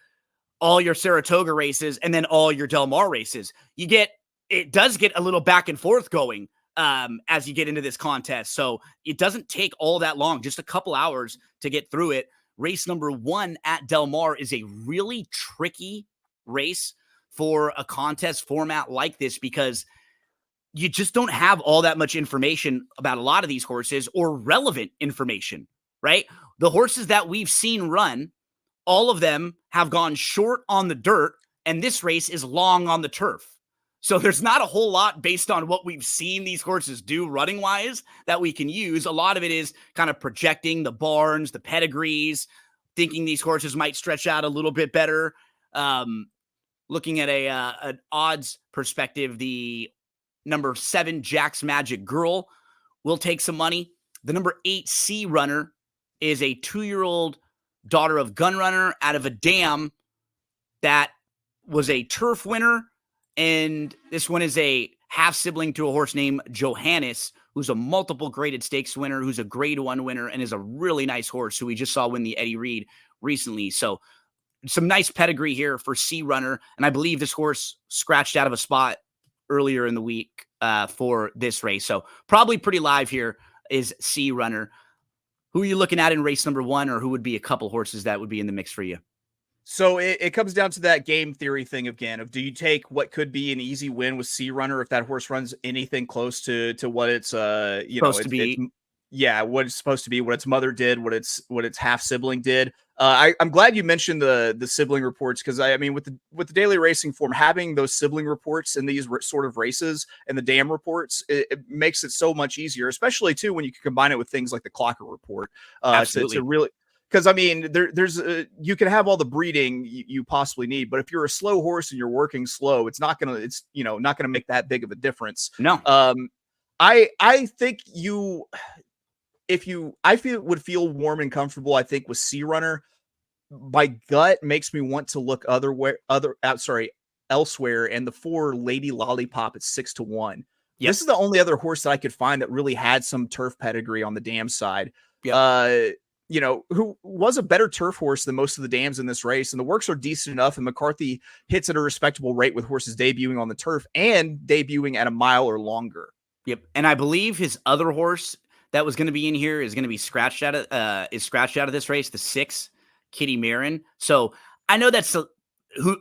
all your Saratoga races and then all your Del Mar races. It does get a little back and forth going as you get into this contest. So it doesn't take all that long, just a couple hours to get through it. Race number 1 at Del Mar is a really tricky race for a contest format like this, because you just don't have all that much information about a lot of these horses, or relevant information, right? The horses that we've seen run, all of them have gone short on the dirt, and this race is long on the turf. So there's not a whole lot based on what we've seen these horses do running wise that we can use. A lot of it is kind of projecting the barns, the pedigrees, thinking these horses might stretch out a little bit better. Looking at an odds perspective, the number 7 Jack's Magic Girl will take some money. The number 8 Sea Runner is a 2-year-old daughter of Gunrunner out of a dam that was a turf winner. And this one is a half sibling to a horse named Johannes, who's a multiple graded stakes winner, who's a grade 1 winner, and is a really nice horse who we just saw win the Eddie Reed recently. So some nice pedigree here for Sea Runner. And I believe this horse scratched out of a spot earlier in the week for this race. So probably pretty live here is Sea Runner. Who are you looking at in race number 1, or who would be a couple horses that would be in the mix for you? So it comes down to that game theory thing again of, do you take what could be an easy win with Sea Runner if that horse runs anything close to what it's Supposed to be. What it's supposed to be, what its mother did, what its half sibling did. I'm glad you mentioned the sibling reports, because I mean with the daily racing form, having those sibling reports in these sort of races and the dam reports, it makes it so much easier, especially too when you can combine it with things like the Clocker report. Absolutely. To really, because I mean, there's you can have all the breeding you possibly need, but if you're a slow horse and you're working slow, it's not gonna make that big of a difference. No. I think I would feel warm and comfortable, I think, with Sea Runner. My gut makes me want to look elsewhere, and the 4 Lady Lollipop at 6-1. Yep. This is the only other horse that I could find that really had some turf pedigree on the dam side. Yep. Who was a better turf horse than most of the dams in this race, and the works are decent enough, and McCarthy hits at a respectable rate with horses debuting on the turf and debuting at a mile or longer. Yep. And I believe his other horse that was going to be in here is going to be scratched out of this race, the 6 Kitty Marin. So I know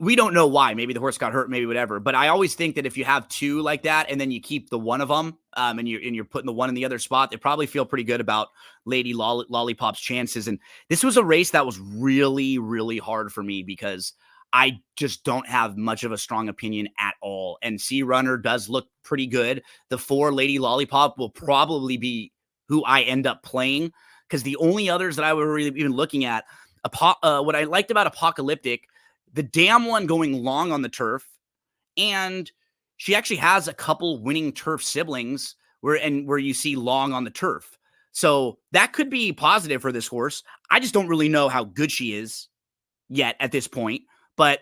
we don't know why. Maybe the horse got hurt, maybe whatever. But I always think that if you have 2 like that, and then you keep the one of them, and you're putting the one in the other spot, they probably feel pretty good about Lady Lollipop's chances. And this was a race that was really, really hard for me because I just don't have much of a strong opinion at all. And Sea Runner does look pretty good. The 4 Lady Lollipop will probably be who I end up playing, because the only others that I were really even looking at, what I liked about Apocalyptic, the damn one going long on the turf, and she actually has a couple winning turf siblings where you see long on the turf. So that could be positive for this horse. I just don't really know how good she is yet at this point, but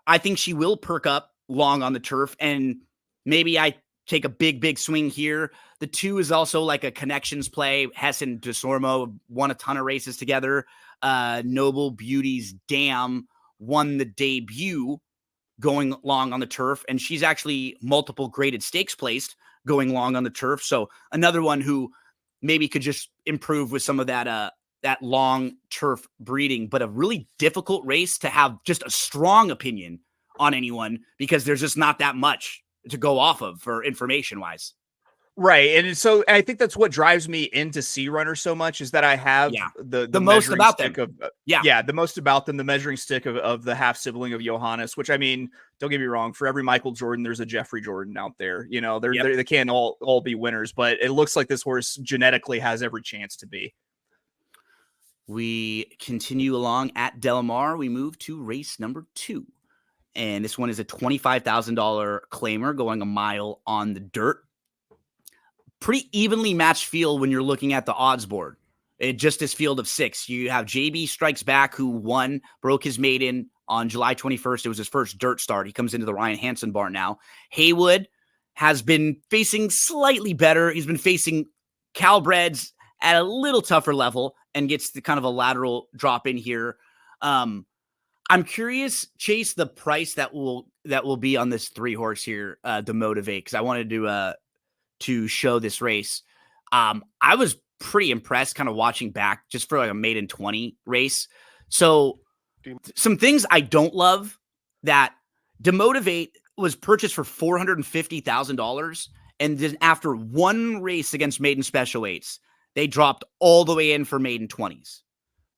I think she will perk up long on the turf, and maybe I take a big swing here. The 2 is also like a connections play. Hess and DeSormo won a ton of races together. Noble Beauty's Dam won the debut going long on the turf, and she's actually multiple graded stakes placed going long on the turf. So another one who maybe could just improve with some of that long turf breeding, but a really difficult race to have just a strong opinion on anyone, because there's just not that much to go off of for information wise. Right. And so I think that's what drives me into Sea Runner so much, is that I have the most about them. The most about them, the measuring stick of the half sibling of Johannes, which, I mean, don't get me wrong, for every Michael Jordan, there's a Jeffrey Jordan out there. They can't all be winners, but it looks like this horse genetically has every chance to be. We continue along at Del Mar. We move to race number 2. And this one is a $25,000 claimer going a mile on the dirt. Pretty evenly matched field when you're looking at the odds board. Just this field of 6. You have JB Strikes Back, who broke his maiden on July 21st. It was his first dirt start. He comes into the Ryan Hansen barn now. Haywood has been facing slightly better. He's been facing Calbreds at a little tougher level and gets the kind of a lateral drop in here. I'm curious, Chase, the price that will be on this 3 horse here, to motivate, because I wanted to show this race. I was pretty impressed kind of watching back just for like a maiden 20 race. So some things I don't love, that Demotivate was purchased for $450,000. And then after one race against maiden special weights, they dropped all the way in for maiden 20s.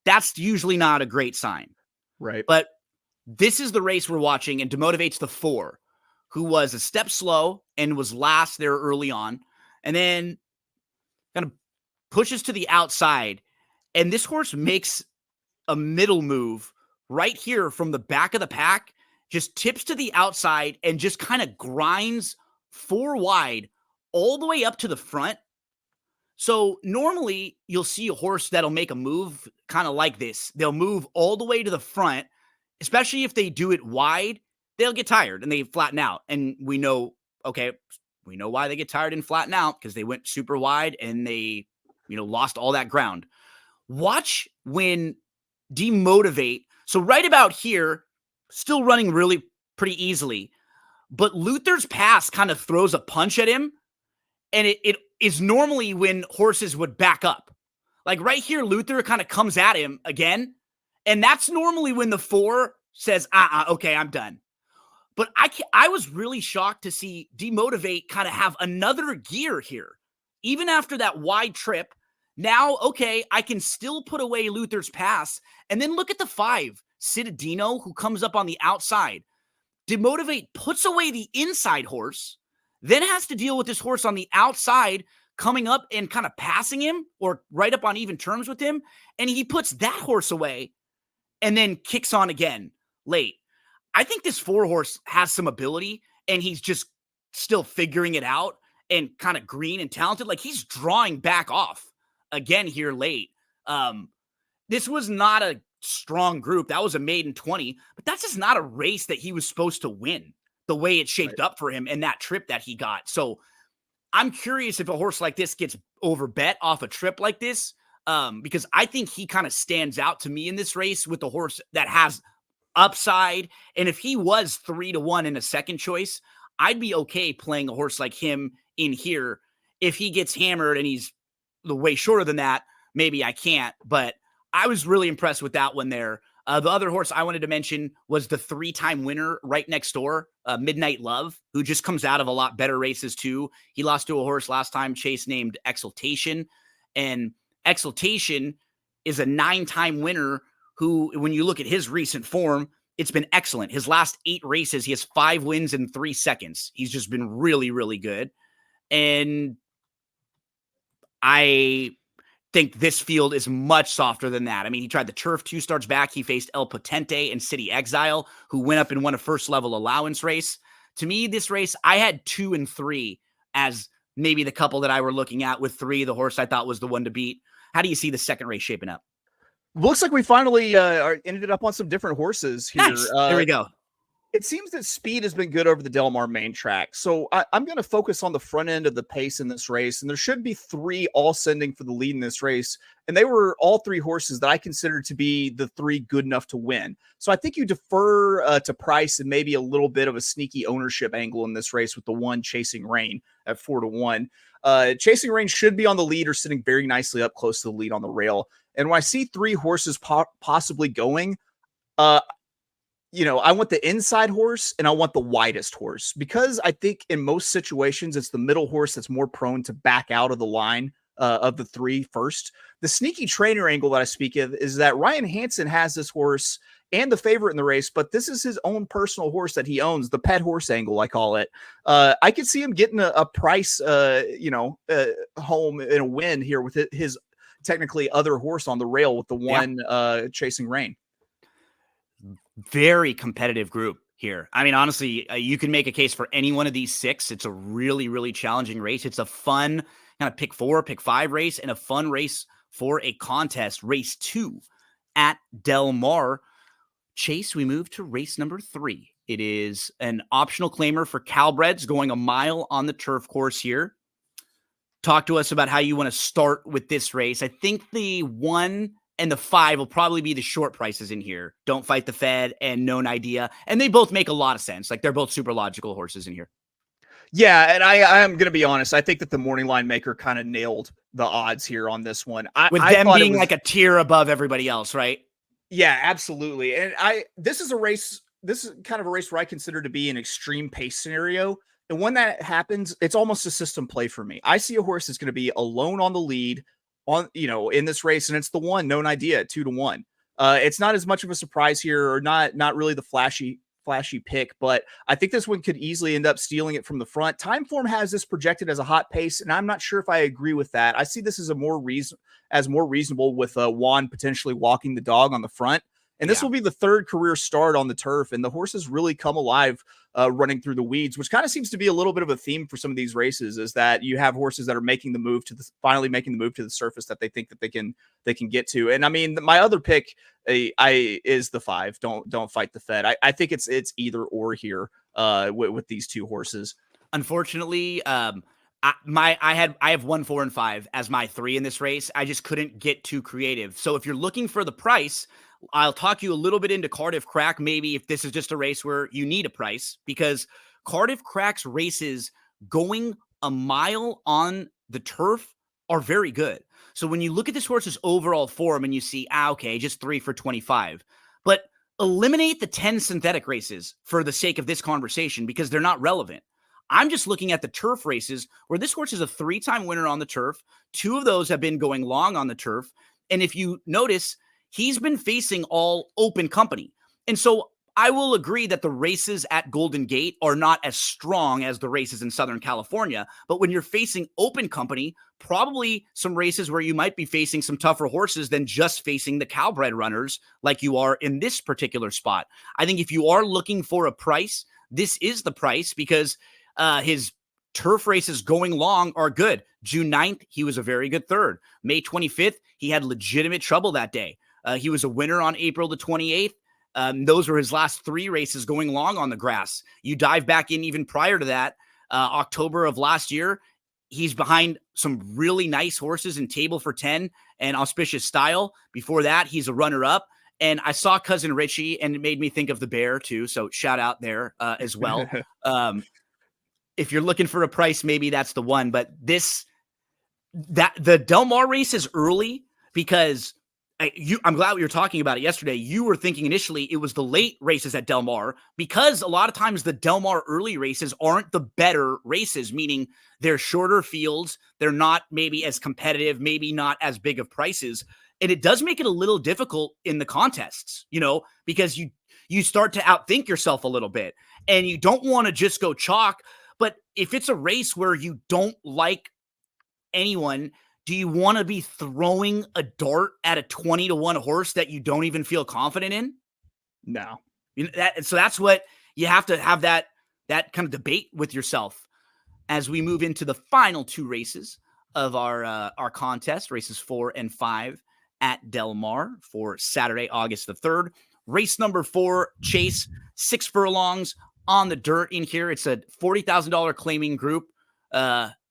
That's usually not a great sign. Right. But this is the race we're watching, and Demotivate's the 4, who was a step slow and was last there early on, and then kind of pushes to the outside. And this horse makes a middle move right here from the back of the pack, just tips to the outside and just kind of grinds 4 wide all the way up to the front. So normally you'll see a horse that'll make a move kind of like this. They'll move all the way to the front, especially if they do it wide. They'll get tired and they flatten out. And we know why they get tired and flatten out, because they went super wide and they, lost all that ground. Watch when Demotivate So right about here, still running really pretty easily, but Luther's Pass kind of throws a punch at him, and it is normally when horses would back up. Like right here, Luther kind of comes at him again, and that's normally when the 4 says, okay, I'm done. But I was really shocked to see Demotivate kind of have another gear here. Even after that wide trip, now, okay, I can still put away Luther's Pass. And then look at the 5, Citadino, who comes up on the outside. Demotivate puts away the inside horse, then has to deal with this horse on the outside coming up and kind of passing him or right up on even terms with him. And he puts that horse away and then kicks on again late. I think this 4 horse has some ability, and he's just still figuring it out and kind of green and talented. Like, he's drawing back off again here late. This was not a strong group. That was a maiden 20, but that's just not a race that he was supposed to win the way it shaped up for him and that trip that he got. So I'm curious if a horse like this gets overbet off a trip like this, because I think he kind of stands out to me in this race with the horse that has upside. And if he was 3-1 in a second choice, I'd be okay playing a horse like him in here. If he gets hammered and he's the way shorter than that, maybe I can't, but I was really impressed with that one there. The other horse I wanted to mention was the 3-time winner right next door, Midnight Love, who just comes out of a lot better races too. He lost to a horse last time, Chase, named Exultation. And Exultation is a 9-time winner who, when you look at his recent form, it's been excellent. His last 8 races, he has 5 wins in 3 seconds. He's just been really, really good. And I think this field is much softer than that. I mean, he tried the turf 2 starts back. He faced El Potente and City Exile, who went up and won a first level allowance race. To me, this race, I had 2 and 3 as maybe the couple that I were looking at, with 3, the horse I thought was the one to beat. How do you see the second race shaping up? Looks like we finally ended up on some different horses here. Nice. There we go. It seems that speed has been good over the Del Mar main track. So I'm going to focus on the front end of the pace in this race. And there should be 3 all sending for the lead in this race. And they were all 3 horses that I consider to be the 3 good enough to win. So I think you defer to price and maybe a little bit of a sneaky ownership angle in this race with the 1 Chasing Rain at 4-1. Chasing Rain should be on the lead or sitting very nicely up close to the lead on the rail. And when I see 3 horses possibly going, I want the inside horse and I want the widest horse, because I think in most situations, it's the middle horse that's more prone to back out of the line of the 3 first. The sneaky trainer angle that I speak of is that Ryan Hansen has this horse and the favorite in the race, but this is his own personal horse that he owns, the pet horse angle, I call it. I could see him getting a price, home in a win here with his technically other horse on the rail with the 1 Chasing Rain. Very competitive group here. I mean, honestly, you can make a case for any one of these 6. It's a really, really challenging race. It's a fun kind of pick 4, pick 5 race, and a fun race for a contest, race 2 at Del Mar. Chase, we move to race number 3. It is an optional claimer for Calbreds, going a mile on the turf course here. Talk to us about how you want to start with this race. I think the 1 and the 5 will probably be the short prices in here. Don't Fight the Fed and Known Idea. And they both make a lot of sense. Like, they're both super logical horses in here. Yeah, and I am going to be honest. I think that the morning line maker kind of nailed the odds here on this one. With them being like a tier above everybody else, right? Yeah, absolutely. And this is kind of a race where I consider to be an extreme pace scenario. And when that happens, it's almost a system play for me. I see a horse that's going to be alone on the lead in this race, and it's the 1 Known Idea at 2-1. It's not as much of a surprise here, or not really the flashy pick, but I think this one could easily end up stealing it from the front. Timeform has this projected as a hot pace, and I'm not sure if I agree with that. I see this as more reasonable with Juan potentially walking the dog on the front. And this will be the 3rd career start on the turf, and the horses really come alive running through the weeds, which kind of seems to be a little bit of a theme for some of these races, is that you have horses that are finally making the move to the surface that they think that they can get to. And I mean, my other pick is the 5. Don't Fight the Fed. I think it's either or here with these 2 horses. Unfortunately, I have 1, 4, and 5 as my 3 in this race. I just couldn't get too creative. So if you're looking for the price, I'll talk you a little bit into Cardiff Crack, maybe if this is just a race where you need a price, because Cardiff Crack's races going a mile on the turf are very good. So when you look at this horse's overall form and you see, okay, just 3 for 25, but eliminate the 10 synthetic races for the sake of this conversation because they're not relevant. I'm just looking at the turf races where this horse is a 3-time winner on the turf. 2 of those have been going long on the turf. And if you notice, he's been facing all open company. And so I will agree that the races at Golden Gate are not as strong as the races in Southern California. But when you're facing open company, probably some races where you might be facing some tougher horses than just facing the Cowbred runners like you are in this particular spot. I think if you are looking for a price, this is the price because his turf races going long are good. June 9th, he was a very good third. May 25th, he had legitimate trouble that day. He was a winner on April the 28th. Those were his last 3 races going long on the grass. You dive back in even prior to that, October of last year, he's behind some really nice horses in Table for 10 and Auspicious Style. Before that, he's a runner-up. And I saw Cousin Richie, and it made me think of the Bear, too. So shout out there as well. If you're looking for a price, maybe that's the one. But the Del Mar race is early because I'm glad we were talking about it yesterday. You were thinking initially it was the late races at Del Mar because a lot of times the Del Mar early races aren't the better races, meaning they're shorter fields. They're not maybe as competitive, maybe not as big of prices. And it does make it a little difficult in the contests, because you start to outthink yourself a little bit and you don't want to just go chalk. But if it's a race where you don't like anyone, do you want to be throwing a dart at a 20-1 horse that you don't even feel confident in? No. So that's what you have to have that kind of debate with yourself as we move into the final 2 races of our contest, races 4 and 5 at Del Mar for Saturday, August the 3rd. Race number 4, Chase, 6 furlongs on the dirt in here. It's a $40,000 claiming group.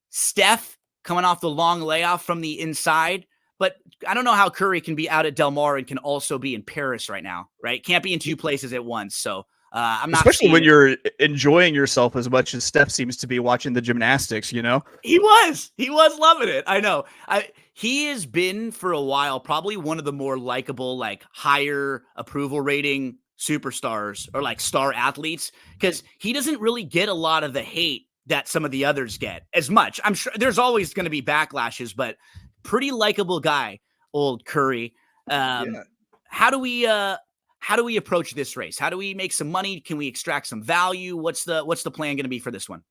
Steph coming off the long layoff from the inside. But I don't know how Curry can be out at Del Mar and can also be in Paris right now, right? Can't be in 2 places at once. So I'm not Especially when you're enjoying yourself as much as Steph seems to be watching the gymnastics, He was loving it. I know. He has been for a while probably one of the more likable, like higher approval rating superstars or like star athletes because he doesn't really get a lot of the hate that some of the others get as much. I'm sure there's always going to be backlashes, but pretty likable guy, old Curry. How do we approach this race? How do we make some money? Can we extract some value? What's the plan going to be for this one?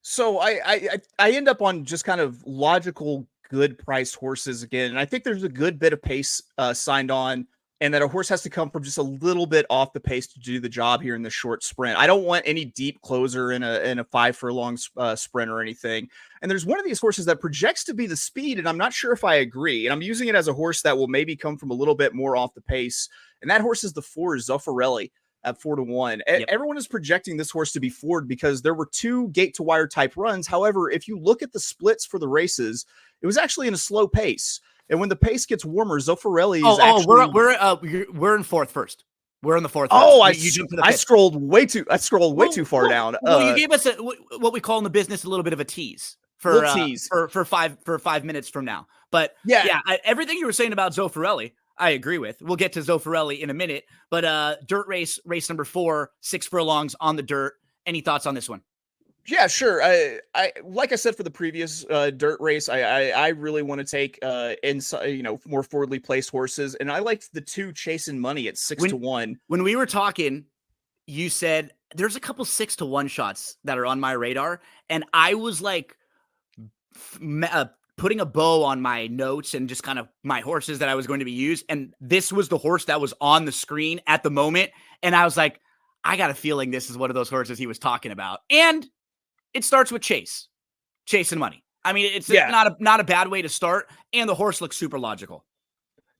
So I end up on just kind of logical, good priced horses again. And I think there's a good bit of pace signed on, and that a horse has to come from just a little bit off the pace to do the job here in the short sprint. I don't want any deep closer in a 5 furlong sprint or anything. And there's one of these horses that projects to be the speed, and I'm not sure if I agree. And I'm using it as a horse that will maybe come from a little bit more off the pace. And that horse is the 4 Zoffarelli at 4-1. Yep. Everyone is projecting this horse to be forward because there were 2 gate to wire type runs. However, if you look at the splits for the races, it was actually in a slow pace. And when the pace gets warmer, Zoffarelli is actually... we're in 4th first. We're in the 4th. I scrolled way too far down. Well, you gave us what we call in the business a little bit of a tease for 5 minutes from now. But everything you were saying about Zoffarelli, I agree with. We'll get to Zoffarelli in a minute. But dirt race number 4, 6 furlongs on the dirt. Any thoughts on this one? Yeah, sure. I like I said for the previous dirt race, I really want to take more forwardly placed horses, and I liked the 2 chasing money at 6-1. When we were talking, you said there's a couple 6-1 shots that are on my radar, and I was like putting a bow on my notes and just kind of my horses that I was going to be used, and this was the horse that was on the screen at the moment, and I was like, I got a feeling this is one of those horses he was talking about, and it starts with Chase, chasing money. I mean, it's not a bad way to start, and the horse looks super logical.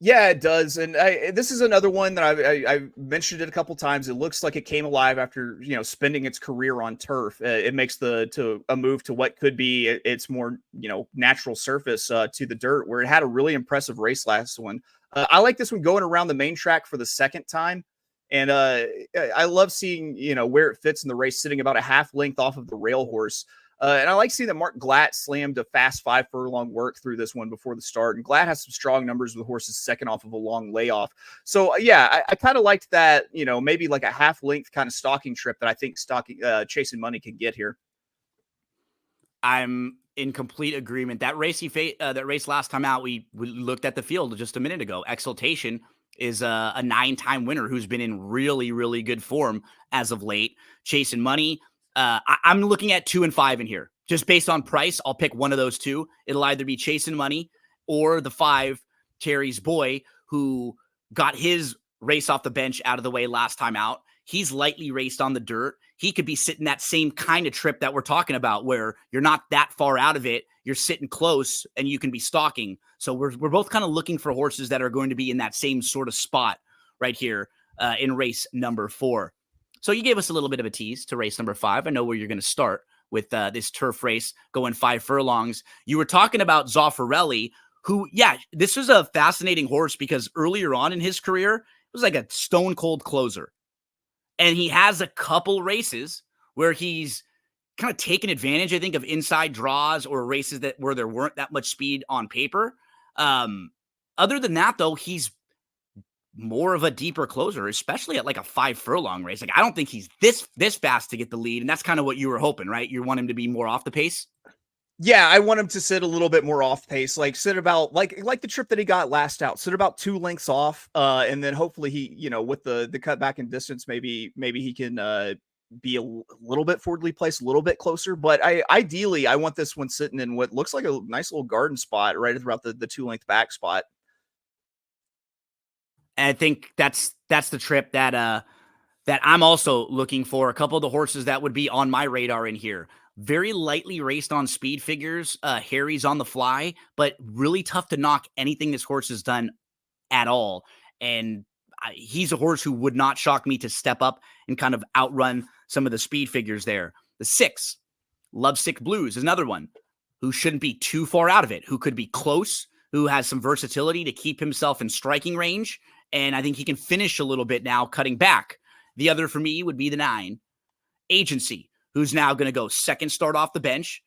Yeah, it does. And this is another one that I mentioned it a couple times. It looks like it came alive after, spending its career on turf. It makes a move to what could be its more, natural surface to the dirt, where it had a really impressive race last one. I like this one going around the main track for the second time. And I love seeing, where it fits in the race, sitting about a half length off of the rail horse. And I like seeing that Mark Glatt slammed a fast 5 furlong work through this one before the start. And Glatt has some strong numbers with horses second off of a long layoff. So, yeah, I kind of liked that, maybe like a half length kind of stalking trip that I think Chasing Money can get here. I'm in complete agreement. That race that race last time out, we looked at the field just a minute ago. Exaltation is a 9-time winner who's been in really, really good form as of late. Chasing Money. I'm looking at 2 and 5 in here. Just based on price, I'll pick one of those two. It'll either be Chasing Money or the 5, Terry's Boy, who got his race off the bench out of the way last time out. He's lightly raced on the dirt. He could be sitting that same kind of trip that we're talking about, where you're not that far out of it. You're sitting close and you can be stalking. So we're both kind of looking for horses that are going to be in that same sort of spot right here in race number 4. So you gave us a little bit of a tease to race number 5. I know where you're going to start with this turf race going 5 furlongs. You were talking about Zaffarelli, who, this was a fascinating horse because earlier on in his career, it was like a stone cold closer. And he has a couple races where he's kind of taken advantage, I think, of inside draws or races where there weren't that much speed on paper. Other than that, though, he's more of a deeper closer, especially at like a 5 furlong race. Like, I don't think he's this fast to get the lead. And that's kind of what you were hoping, right? You want him to be more off the pace. Yeah, I want him to sit a little bit more off pace, like sit about like the trip that he got last out, sit about 2 lengths off. And then hopefully he, with the cut back in distance, maybe he can be a little bit forwardly placed, a little bit closer. But ideally I want this one sitting in what looks like a nice little garden spot right about the 2 length back spot. And I think that's the trip that I'm also looking for. A couple of the horses that would be on my radar in here. Very lightly raced on speed figures. Harry's on the fly, but really tough to knock anything this horse has done at all. And he's a horse who would not shock me to step up and kind of outrun some of the speed figures there. The 6, Lovesick Blues, is another one who shouldn't be too far out of it, who could be close, who has some versatility to keep himself in striking range. And I think he can finish a little bit now, cutting back. The other for me would be the 9, Agency, who's now going to go second start off the bench,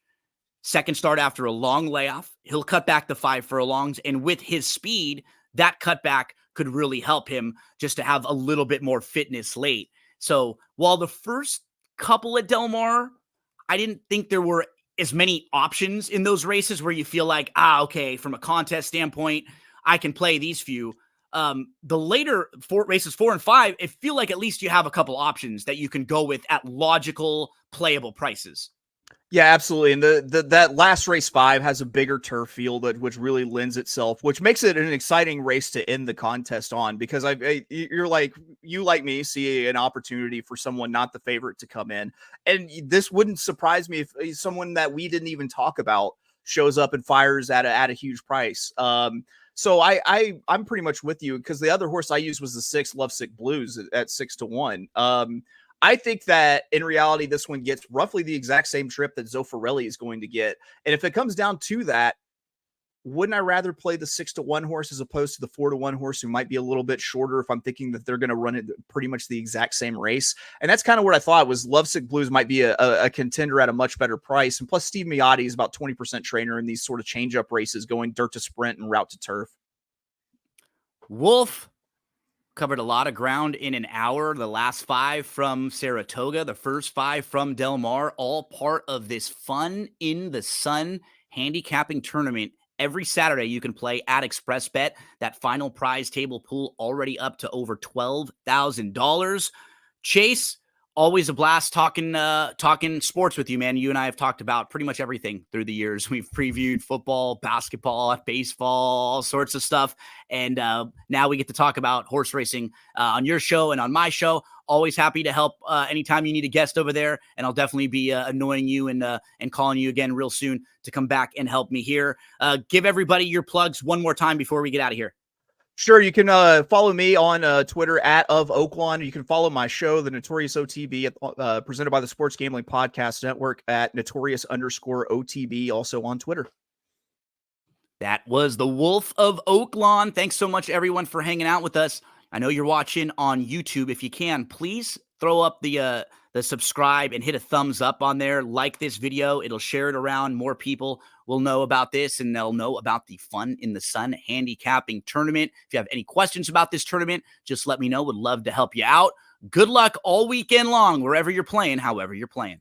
second start after a long layoff. He'll cut back the 5 furlongs. And with his speed, that cutback could really help him just to have a little bit more fitness late. So while the first couple at Del Mar, I didn't think there were as many options in those races where you feel like, okay, from a contest standpoint, I can play these few. The later races 4 and 5, it feel like at least you have a couple options that you can go with at logical, playable prices. Yeah, absolutely. And that last race 5 has a bigger turf field, which really lends itself, which makes it an exciting race to end the contest on, because you like me see an opportunity for someone not the favorite to come in. And this wouldn't surprise me if someone that we didn't even talk about shows up and fires at a huge price. So I'm pretty much with you, because the other horse I used was the 6, Lovesick Blues, at 6 to 1. I think that in reality, this one gets roughly the exact same trip that Zaffarelli is going to get. And if it comes down to that, wouldn't I rather play the 6 to 1 horse as opposed to the 4 to 1 horse, who might be a little bit shorter if I'm thinking that they're going to run it pretty much the exact same race? And that's kind of what I thought was Lovesick Blues might be a contender at a much better price. And plus Steve Miotti is about 20% trainer in these sort of change up races, going dirt to sprint and route to turf. Wolf covered a lot of ground in an hour. The last 5 from Saratoga, the first 5 from Del Mar, all part of this Fun in the Sun handicapping tournament. Every Saturday you can play at XpressBet. That final prize table pool already up to over $12,000. Chase, always a blast talking sports with you, man. You and I have talked about pretty much everything through the years. We've previewed football, basketball, baseball, all sorts of stuff. And now we get to talk about horse racing on your show and on my show. Always happy to help anytime you need a guest over there. And I'll definitely be annoying you and calling you again real soon to come back and help me here. Give everybody your plugs one more time before we get out of here. Sure, you can follow me on Twitter at of Oaklawn. You can follow my show, the Notorious OTB, presented by the Sports Gambling Podcast Network at Notorious_OTB, also on Twitter. That was the Wolf of Oaklawn. Thanks so much, everyone, for hanging out with us. I know you're watching on YouTube. If you can, please throw up the subscribe and hit a thumbs up on there. Like this video. It'll share it around. More people will know about this, and they'll know about the Fun in the Sun Handicapping Tournament. If you have any questions about this tournament, just let me know. Would love to help you out. Good luck all weekend long, wherever you're playing, however you're playing.